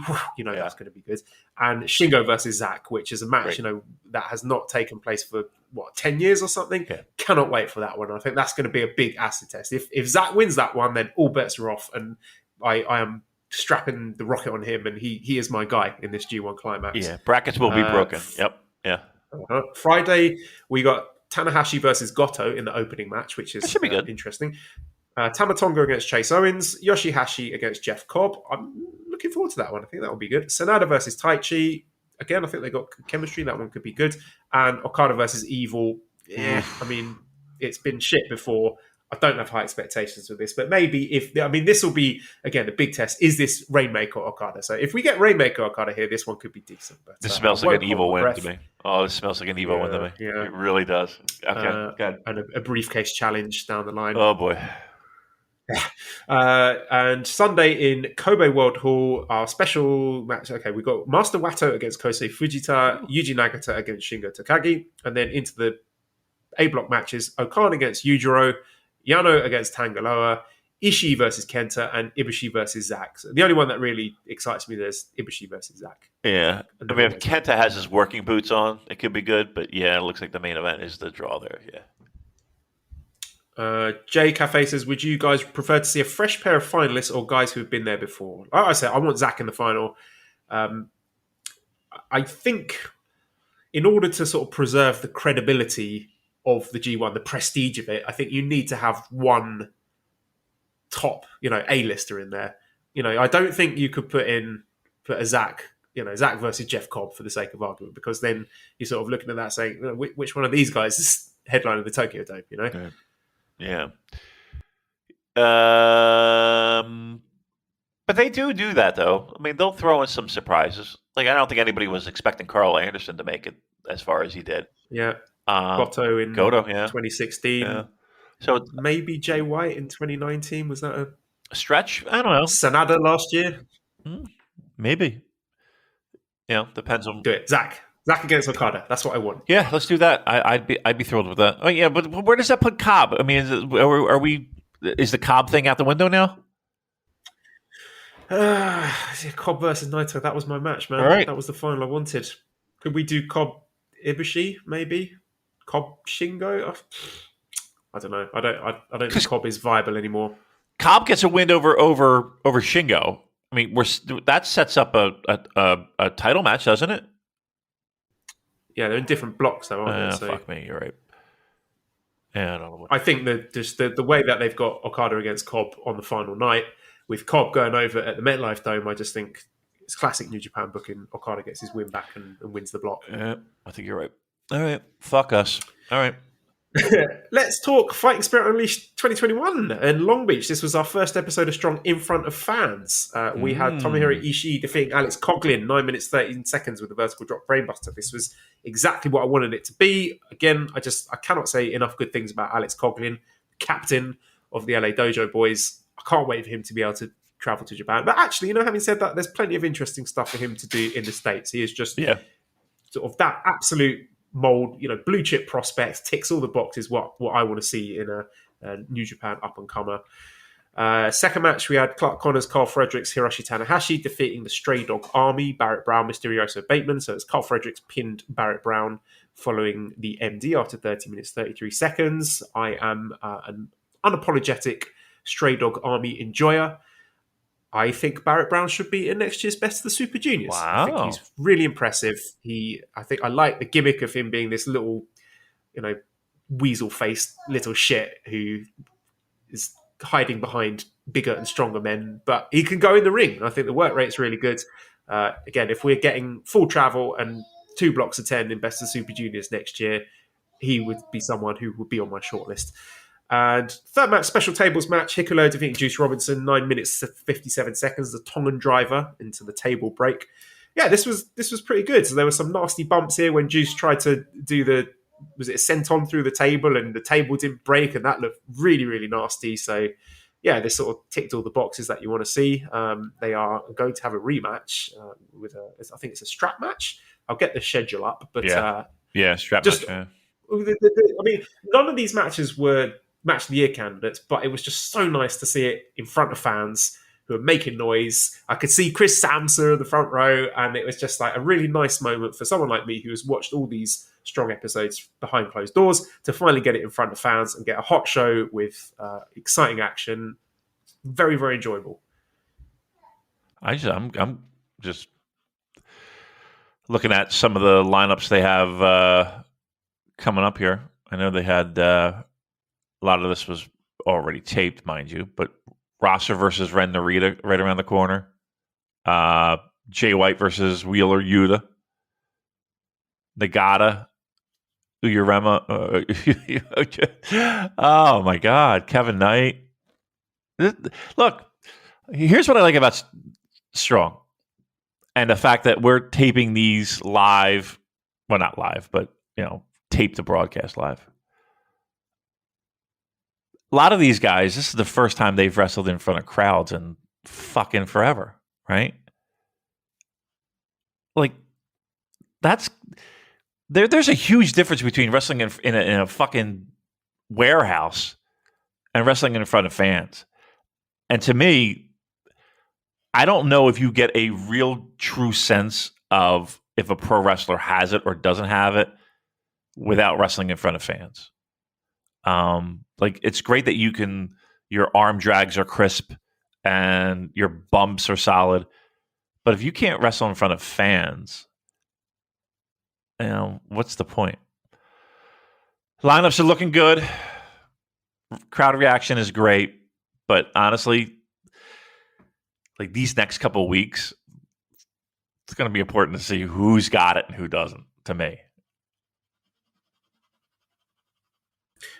S4: that's going to be good, and Shingo versus Zack, which is a match, that has not taken place for, 10 years or something? Yeah. Cannot wait for that one. I think that's going to be a big acid test. If Zack wins that one, then all bets are off, and I am strapping the rocket on him, and he is my guy in this G1 Climax.
S5: Yeah, brackets will be broken. Yep, yeah.
S4: Friday, we got Tanahashi versus Goto in the opening match, which is
S5: should be good.
S4: Interesting. Tamatonga against Chase Owens, Yoshihashi against Jeff Cobb. I'm looking forward to that one. I think that will be good. Sanada versus Taichi, again, I think they got chemistry. That one could be good. And Okada versus Evil. Yeah, I mean, it's been shit before. I don't have high expectations with this, but maybe this will be, again, the big test. Is this Rainmaker Okada? So if we get Rainmaker Okada here, this one could be decent. But
S5: this smells like an Evil win to me. Oh, this smells like an Evil win to me.
S4: Yeah.
S5: It really does. Okay, good.
S4: And a briefcase challenge down the line.
S5: Oh, boy.
S4: And Sunday in Kobe World Hall, our special match. Okay, we've got Master Wato against Kosei Fujita, Yuji Nagata against Shingo Takagi, and then into the A block matches: Okan against Yujiro, Yano against Tangaloa, Ishii versus Kenta, and Ibushi versus Zack. So the only one that really excites me is Ibushi versus Zack.
S5: Yeah, I mean, if Kenta has his working boots on, it could be good. But yeah, it looks like the main event is the draw there. Yeah.
S4: Jay Cafe says, would you guys prefer to see a fresh pair of finalists or guys who've been there before? Like I said, I want Zack in the final. I think in order to sort of preserve the credibility of the G1, the prestige of it, I think you need to have one top, A-lister in there. I don't think you could put a Zack, Zack versus Jeff Cobb for the sake of argument, because then you're sort of looking at that saying, which one of these guys is headlining the Tokyo Dome,
S5: Yeah. But they do that, though. I mean, they'll throw in some surprises. Like, I don't think anybody was expecting Carl Anderson to make it as far as he did.
S4: Yeah. Goto in 2016.
S5: Yeah. So
S4: maybe Jay White in 2019. Was that a
S5: stretch? I don't know.
S4: Sanada last year?
S5: Maybe. Depends on...
S4: Do it. Zack against Okada. That's what I want.
S5: Yeah, let's do that. I'd be thrilled with that. Oh yeah, but where does that put Cobb? I mean, is the Cobb thing out the window now?
S4: Cobb versus Naito. That was my match, man.
S5: All right.
S4: That was the final I wanted. Could we do Cobb Ibushi? Maybe Cobb Shingo. I don't know. I don't think Cobb is viable anymore.
S5: Cobb gets a win over Shingo. I mean, that sets up a title match, doesn't it?
S4: Yeah, they're in different blocks, though, aren't they? So,
S5: fuck me, you're right. Yeah, I don't know.
S4: I think that just the way that they've got Okada against Cobb on the final night, with Cobb going over at the MetLife Dome, I just think it's classic New Japan booking. Okada gets his win back and wins the block.
S5: Yeah, I think you're right. All right, fuck us. All right.
S4: Let's talk Fighting Spirit Unleashed 2021 in Long Beach. This was our first episode of Strong in front of fans. We had Tomohiro Ishii defeating Alex Coughlin 9 minutes 13 seconds with a vertical drop brainbuster. This was exactly what I wanted it to be. Again, I cannot say enough good things about Alex Coughlin, captain of the LA Dojo Boys. I can't wait for him to be able to travel to Japan. But actually, having said that, there's plenty of interesting stuff for him to do in the States. He is just sort of that absolute mold, blue chip prospects, ticks all the boxes what I want to see in a New Japan up and comer. Second match, we had Clark Connors, Carl Fredericks, Hiroshi Tanahashi defeating the Stray Dog Army, Barrett Brown, Mysterioso Bateman. So it's Carl Fredericks pinned Barrett Brown following the MD after 30 minutes 33 seconds. I am an unapologetic Stray Dog Army enjoyer. I think Barrett Brown should be in next year's Best of the Super Juniors.
S5: Wow.
S4: I think he's really impressive. I think I like the gimmick of him being this little, weasel-faced little shit who is hiding behind bigger and stronger men, but he can go in the ring. I think the work rate's really good. Again, if we're getting full travel and 2 blocks of 10 in Best of the Super Juniors next year, he would be someone who would be on my shortlist. And third match, special tables match, Hikuleo defeating Juice Robinson, 9 minutes 57 seconds, the Tongan driver into the table break. Yeah, this was pretty good. So there were some nasty bumps here when Juice tried to do was it a senton through the table and the table didn't break, and that looked really, really nasty. So yeah, this sort of ticked all the boxes that you want to see. They are going to have a rematch with I think it's a strap match. I'll get the schedule up, but
S5: strap match. Yeah.
S4: I mean, none of these matches were Match of the Year candidates, but it was just so nice to see it in front of fans who are making noise. I could see Chris Samsa in the front row, and it was just like a really nice moment for someone like me who has watched all these Strong episodes behind closed doors to finally get it in front of fans and get a hot show with exciting action. Very, very enjoyable.
S5: I'm just looking at some of the lineups they have coming up here. I know they had a lot of this was already taped, mind you, but Rosser versus Ren Narita right around the corner. Jay White versus Wheeler Yuta. Nagata, Uyurema. Oh my God, Kevin Knight. Look, here's what I like about Strong, and the fact that we're taping these live. Well, not live, but tape the broadcast live. A lot of these guys, this is the first time they've wrestled in front of crowds in fucking forever, right? Like, there's a huge difference between wrestling in a fucking warehouse and wrestling in front of fans. And to me, I don't know if you get a real true sense of if a pro wrestler has it or doesn't have it without wrestling in front of fans. Like, it's great that your arm drags are crisp and your bumps are solid, but if you can't wrestle in front of fans, what's the point? Lineups are looking good. Crowd reaction is great, but honestly, like, these next couple of weeks, it's going to be important to see who's got it and who doesn't, to me.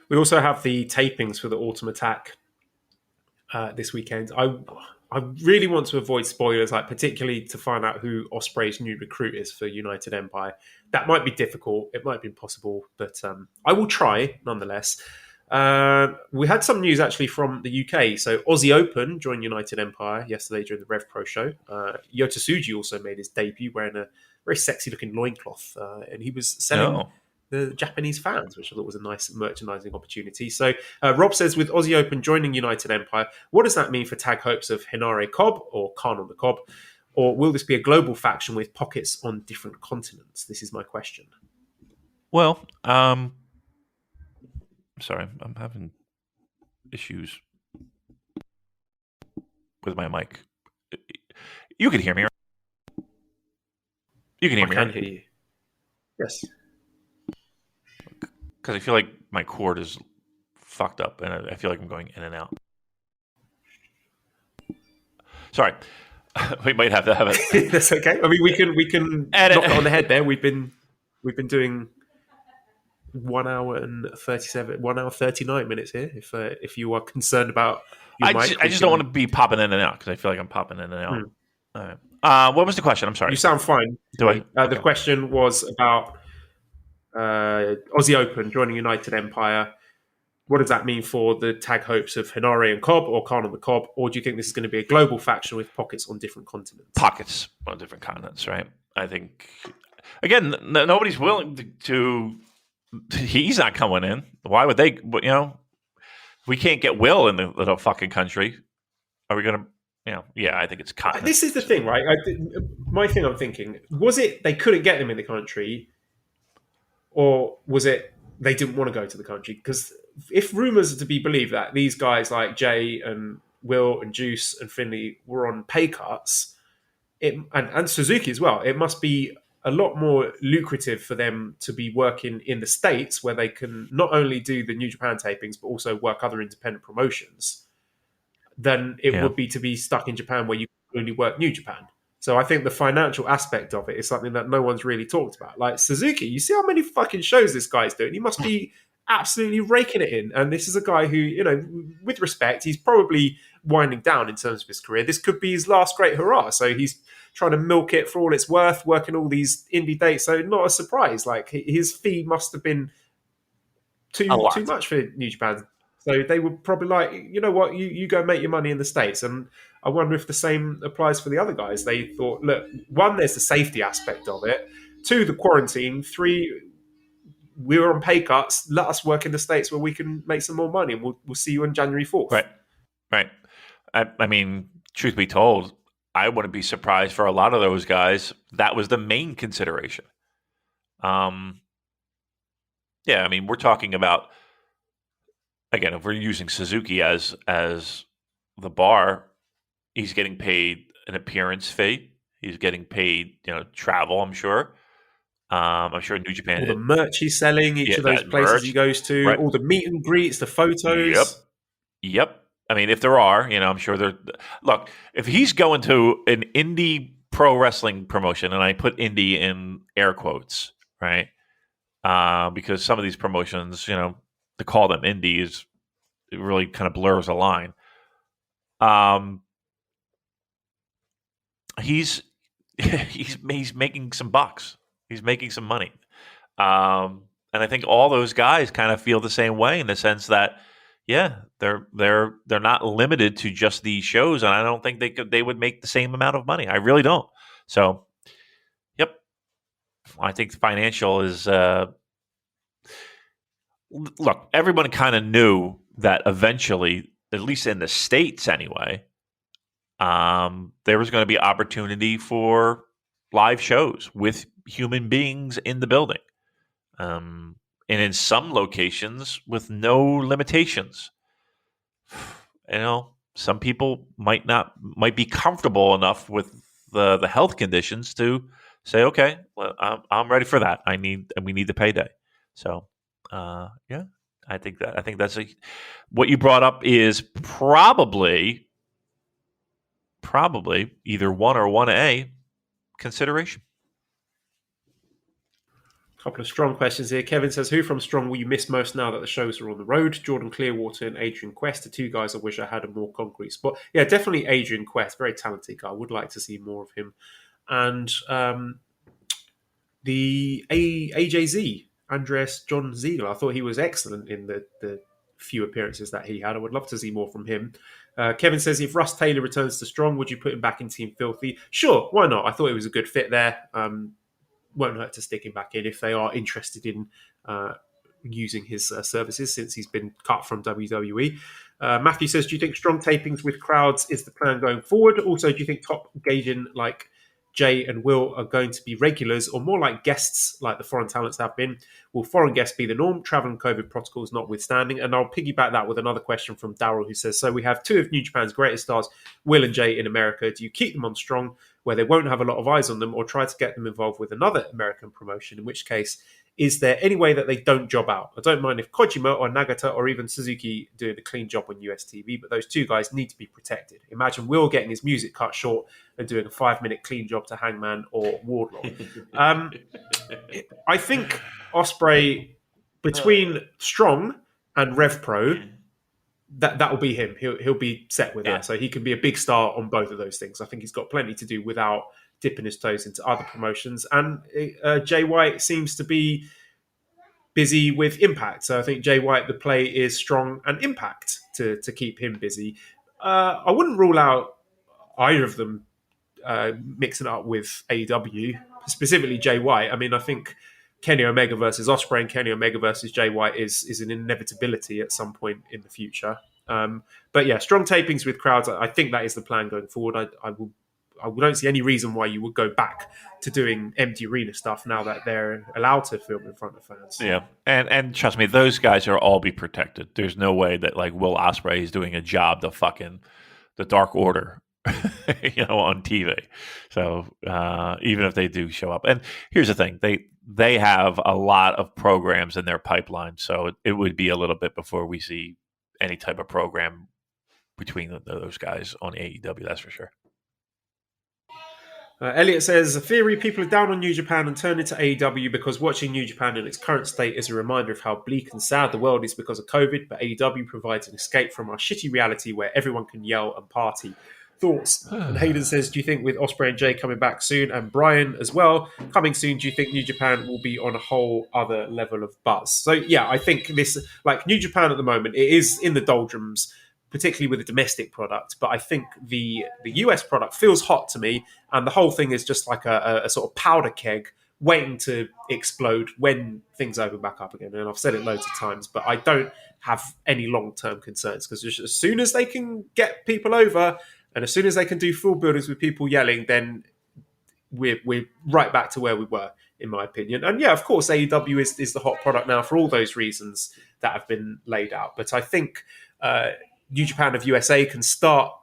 S4: We also have the tapings for the Autumn Attack this weekend. I really want to avoid spoilers, like particularly to find out who Ospreay's new recruit is for United Empire. That might be difficult. It might be impossible, but I will try nonetheless. We had some news actually from the UK. So Aussie Open joined United Empire yesterday during the Rev Pro show. Yota Tsuji also made his debut wearing a very sexy looking loincloth, and he was selling the Japanese fans, which I thought was a nice merchandising opportunity. So Rob says, with Aussie Open joining United Empire, what does that mean for tag hopes of Hinare Cobb or Khan on the Cobb? Or will this be a global faction with pockets on different continents? This is my question.
S5: Well, sorry, I'm having issues with my mic. You can hear me, right? You can hear me,
S4: I can
S5: right?
S4: hear you. Yes.
S5: Because I feel like my cord is fucked up, and I feel like I'm going in and out. Sorry, we might have to have it.
S4: That's okay. I mean, we can knock it on the head there. We've been doing 1 hour and 39 minutes here. If you are concerned about your mic,
S5: I just don't want to be popping in and out because I feel like I'm popping in and out. All right. What was the question? I'm sorry.
S4: You sound fine.
S5: Do I?
S4: The question was about Aussie Open joining United Empire. What does that mean for the tag hopes of Hinare and Cobb or Khan on the Cobb? Or do you think this is going to be a global faction with pockets on different continents?
S5: Pockets on different continents, right? I think, again, nobody's willing to he's not coming in. Why would they? We can't get Will in the little fucking country. Are we going to, yeah, I think it's continent.
S4: This is the thing, right? My thing I'm thinking, was it they couldn't get them in the country, or was it they didn't want to go to the country? Because if rumours are to be believed that these guys like Jay and Will and Juice and Finley were on pay cuts, and Suzuki as well, it must be a lot more lucrative for them to be working in the States where they can not only do the New Japan tapings, but also work other independent promotions than it would be to be stuck in Japan where you only work New Japan. So I think the financial aspect of it is something that no one's really talked about. Like Suzuki, you see how many fucking shows this guy's doing. He must be absolutely raking it in. And this is a guy who, with respect, he's probably winding down in terms of his career. This could be his last great hurrah. So he's trying to milk it for all it's worth, working all these indie dates. So not a surprise. Like his fee must have been too much for New Japan. So they were probably like, you know what, you go make your money in the States. And I wonder if the same applies for the other guys. They thought, look, one, there's the safety aspect of it. Two, the quarantine. Three, we were on pay cuts. Let us work in the States where we can make some more money. And we'll see you on January 4th.
S5: Right. I mean, truth be told, I wouldn't be surprised for a lot of those guys. That was the main consideration. Yeah, I mean, we're talking about, again, if we're using Suzuki as the bar, he's getting paid an appearance fee. He's getting paid, travel, I'm sure. I'm sure New Japan.
S4: All the merch he's selling, each of those places he goes to, all the meet and greets, the photos.
S5: Yep. I mean, if there are, I'm sure there. Look, if he's going to an indie pro wrestling promotion, and I put indie in air quotes, right? Because some of these promotions, to call them indies, it really kind of blurs a line. He's he's making some bucks. He's making some money. And I think all those guys kind of feel the same way in the sense that, yeah, they're not limited to just these shows, and I don't think they would make the same amount of money. I really don't. So, yep, I think financial is. Look, everyone kind of knew that eventually, at least in the States anyway, there was going to be opportunity for live shows with human beings in the building. And in some locations with no limitations. Some people might be comfortable enough with the health conditions to say, okay, well, I'm ready for that. We need the payday. So, yeah, I think that's what you brought up is probably either 1 or 1A consideration.
S4: Couple of Strong questions here. Kevin says, who from Strong will you miss most now that the shows are on the road? Jordan Clearwater and Adrian Quest, the two guys I wish I had a more concrete spot. Yeah, definitely Adrian Quest, very talented guy. I would like to see more of him. And the AJZ, Andreas John Ziegler, I thought he was excellent in the few appearances that he had. I would love to see more from him. Kevin says, if Russ Taylor returns to Strong, would you put him back in Team Filthy? Sure, why not? I thought it was a good fit there. Won't hurt to stick him back in if they are interested in using his services since he's been cut from WWE. Matthew says, do you think strong tapings with crowds is the plan going forward? Also, do you think top gauging like Jay and Will are going to be regulars or more like guests like the foreign talents have been? Will foreign guests be the norm, travel and COVID protocols notwithstanding? And I'll piggyback that with another question from Daryl, who says, so we have two of New Japan's greatest stars, Will and Jay in America. Do you keep them on Strong where they won't have a lot of eyes on them, or try to get them involved with another American promotion, in which case, is there any way that they don't job out? I don't mind if Kojima or Nagata or even Suzuki doing a clean job on US TV, but those two guys need to be protected. Imagine Will getting his music cut short and doing a 5-minute clean job to Hangman or Wardlaw. I think Ospreay, between Strong and Rev Pro, that will be him. He'll be set with that. So he can be a big star on both of those things. I think he's got plenty to do without dipping his toes into other promotions. And Jay White seems to be busy with Impact. So I think Jay White, the play is Strong and Impact to keep him busy. I wouldn't rule out either of them mixing it up with AEW, specifically Jay White. I mean, I think Kenny Omega versus Ospreay and Kenny Omega versus Jay White is an inevitability at some point in the future. But yeah, strong tapings with crowds. I think that is the plan going forward. I don't see any reason why you would go back to doing empty arena stuff now that they're allowed to film in front of fans.
S5: Yeah, and trust me, those guys are all be protected. There's no way that like Will Ospreay is doing a job to fucking the Dark Order. On TV. So even if they do show up, and here's the thing, they have a lot of programs in their pipeline, so it would be a little bit before we see any type of program between those guys on AEW. That's for sure.
S4: Elliot says, a theory, people are down on New Japan and turn into AEW because watching New Japan in its current state is a reminder of how bleak and sad the world is because of COVID, but AEW provides an escape from our shitty reality where everyone can yell and party. Thoughts? And Hayden says, do you think with Ospreay and Jay coming back soon, and Brian as well coming soon, do you think New Japan will be on a whole other level of buzz? So yeah, I think this, like New Japan at the moment, it is in the doldrums, particularly with the domestic product, but I think the US product feels hot to me, and the whole thing is just like a sort of powder keg waiting to explode when things open back up again. And I've said it loads of times, but I don't have any long-term concerns because as soon as they can get people over and as soon as they can do full buildings with people yelling, then we're right back to where we were, in my opinion. And yeah, of course, AEW is the hot product now for all those reasons that have been laid out. But I think New Japan of USA can start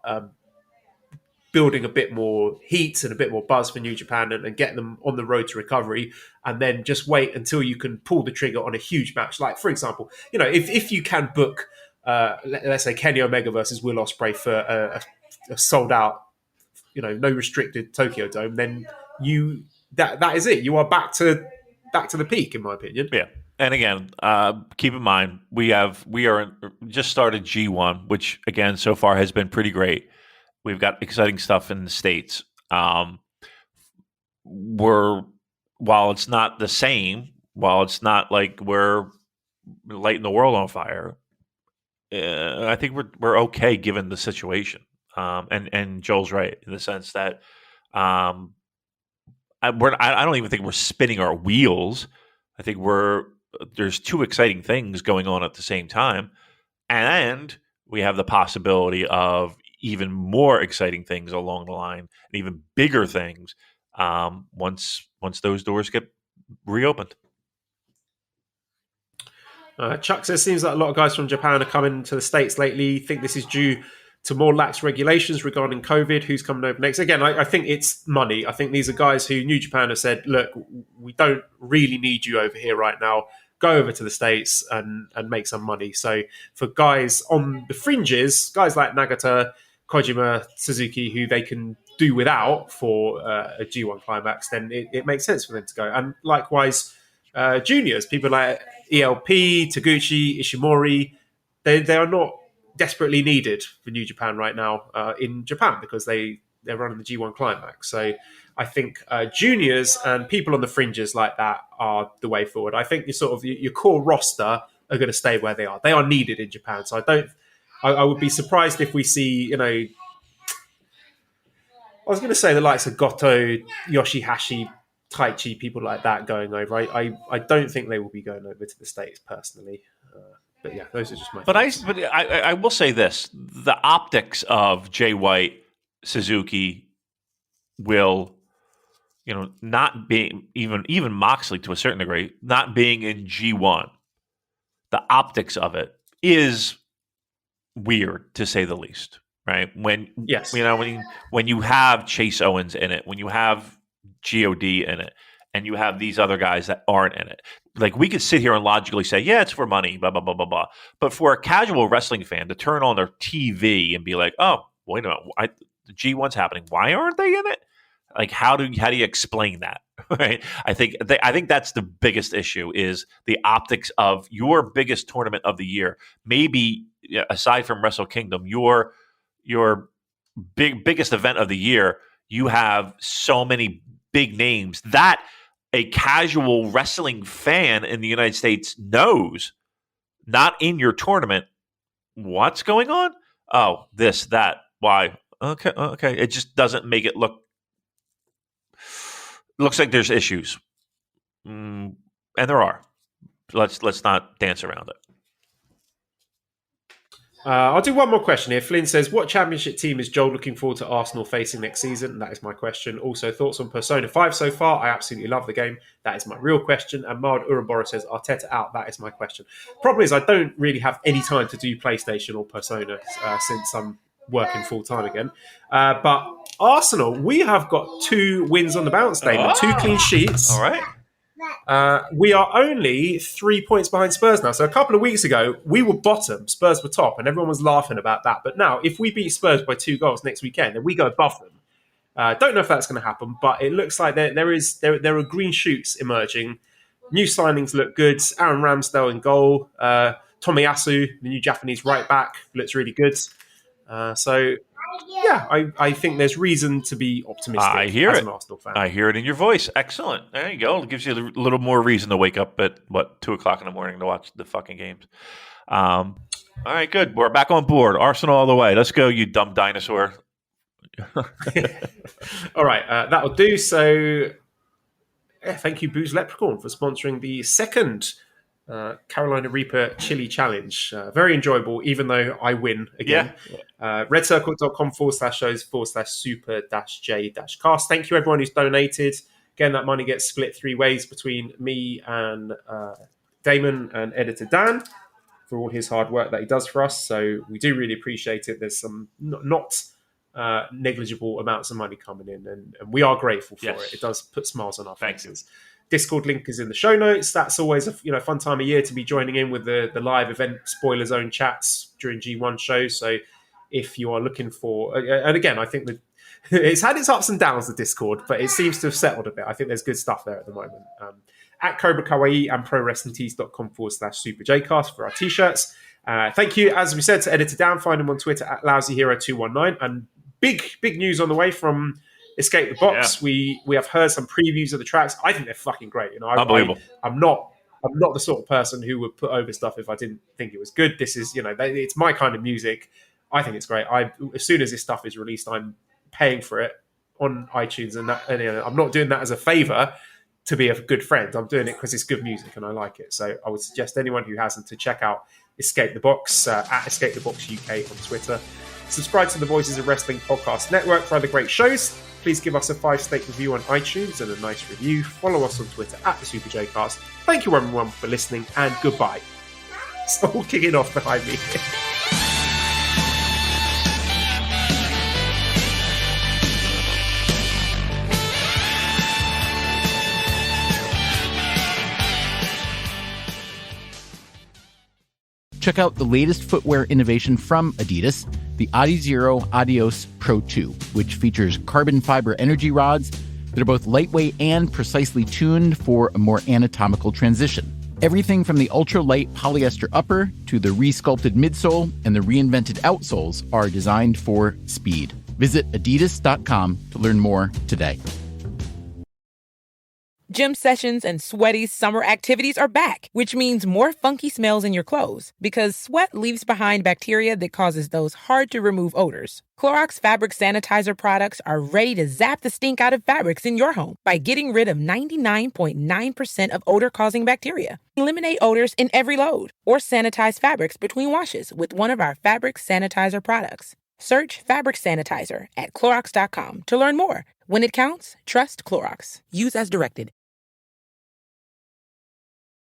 S4: building a bit more heat and a bit more buzz for New Japan and get them on the road to recovery, and then just wait until you can pull the trigger on a huge match. Like, for example, if you can book, let's say, Kenny Omega versus Will Ospreay for a sold out, no restricted Tokyo Dome, then that is it. You are back to back to the peak, in my opinion.
S5: Yeah. And again, keep in mind, we are just started G1, which again, so far has been pretty great. We've got exciting stuff in the States. While it's not the same, while it's not like we're lighting the world on fire, I think we're okay given the situation. And Joel's right in the sense that I don't even think we're spinning our wheels. I think there's two exciting things going on at the same time, and we have the possibility of even more exciting things along the line, and even bigger things once those doors get reopened.
S4: Chuck says, seems like a lot of guys from Japan are coming to the States lately. Think this is due to more lax regulations regarding COVID. Who's coming over next? Again, I think it's money. I think these are guys who New Japan have said, look, we don't really need you over here right now. Go over to the States and make some money. So for guys on the fringes, guys like Nagata, Kojima, Suzuki, who they can do without for a G1 Climax, then it makes sense for them to go. And likewise, juniors, people like ELP, Taguchi, Ishimori, they are not desperately needed for New Japan right now in Japan because they're running the G1 Climax. So I think juniors and people on the fringes like that are the way forward. I think your core roster are going to stay where they are. They are needed in Japan. So I would be surprised if we see, I was going to say the likes of Goto, Yoshihashi, Taichi, people like that going over. I don't think they will be going over to the States personally. But yeah, those are just my thoughts.
S5: But I will say this: the optics of Jay White, Suzuki, will, not being even Moxley to a certain degree, not being in G1. The optics of it is weird, to say the least. Right? When you have Chase Owens in it, when you have God in it, and you have these other guys that aren't in it. Like, we could sit here and logically say, yeah, it's for money, blah, blah, blah, blah, blah. But for a casual wrestling fan to turn on their TV and be like, oh, wait a minute, the G1's happening. Why aren't they in it? Like, how do you explain that? Right? I think that's the biggest issue, is the optics of your biggest tournament of the year. Maybe aside from Wrestle Kingdom, your biggest event of the year, you have so many big names that a casual wrestling fan in the United States knows, not in your tournament, what's going on? Oh, this, that, why? Okay. It just doesn't make it looks like there's issues. And there are. Let's not dance around it.
S4: I'll do one more question here. Flynn says, what championship team is Joel looking forward to Arsenal facing next season? That is my question. Also, thoughts on Persona 5 so far? I absolutely love the game. That is my real question. And Mard Urabora says, Arteta out. That is my question. Problem is, I don't really have any time to do PlayStation or Persona since I'm working full-time again. But Arsenal, we have got 2 wins on the bounce, Damon. 2 clean sheets.
S5: All right.
S4: We are only 3 points behind Spurs now. So a couple of weeks ago, we were bottom, Spurs were top, and everyone was laughing about that. But now, if we beat Spurs by 2 goals next weekend, then we go above them. Don't know if that's going to happen, but it looks like there are green shoots emerging. New signings look good. Aaron Ramsdale in goal. Tomiyasu, the new Japanese right back, looks really good. I think there's reason to be optimistic.
S5: I hear
S4: as
S5: it.
S4: An Arsenal fan.
S5: I hear it in your voice. Excellent. There you go. It gives you a little more reason to wake up at 2:00 in the morning to watch the fucking games. All right, good. We're back on board. Arsenal all the way. Let's go, you dumb dinosaur.
S4: All right, that'll do. So, thank you, Booze Leprechaun, for sponsoring the second Carolina Reaper Chili Challenge. Very enjoyable, even though I win again. Yeah. redcircle.com/super-j-cast. Thank you, everyone who's donated. Again, that money gets split 3 ways between me and Damon and editor Dan for all his hard work that he does for us. So we do really appreciate it. There's some not negligible amounts of money coming in, and we are grateful for it. It does put smiles on our faces. Discord link is in the show notes. That's always a fun time of year to be joining in with the live event spoiler zone chats during G1 shows. So if you are looking for, and again, I think that it's had its ups and downs, the Discord, but it seems to have settled a bit. I think there's good stuff there at the moment. at Cobra Kawaii and ProWrestlingTees.com/SuperJcast for our t-shirts. Thank you, as we said, to Editor Dan. Find him on Twitter at LousyHero219. And big news on the way from Escape the Box. Yeah. We have heard some previews of the tracks. I think they're fucking great.
S5: Unbelievable.
S4: I'm not the sort of person who would put over stuff if I didn't think it was good. This is, it's my kind of music. I think it's great. As soon as this stuff is released, I'm paying for it on iTunes, and I'm not doing that as a favor to be a good friend. I'm doing it because it's good music and I like it. So I would suggest anyone who hasn't to check out Escape the Box at Escape the Box UK on Twitter. Subscribe to the Voices of Wrestling Podcast Network for other great shows. Please give us a 5-star review on iTunes and a nice review. Follow us on Twitter at the SuperJcast. Thank you everyone for listening, and goodbye. It's all kicking off behind me.
S1: Check out the latest footwear innovation from Adidas, the Adizero Adios Pro 2, which features carbon fiber energy rods that are both lightweight and precisely tuned for a more anatomical transition. Everything from the ultra-light polyester upper to the re-sculpted midsole and the reinvented outsoles are designed for speed. Visit adidas.com to learn more today.
S7: Gym sessions and sweaty summer activities are back, which means more funky smells in your clothes, because sweat leaves behind bacteria that causes those hard-to-remove odors. Clorox fabric sanitizer products are ready to zap the stink out of fabrics in your home by getting rid of 99.9% of odor-causing bacteria. Eliminate odors in every load, or sanitize fabrics between washes with one of our fabric sanitizer products. Search fabric sanitizer at Clorox.com to learn more. When it counts, trust Clorox. Use as directed.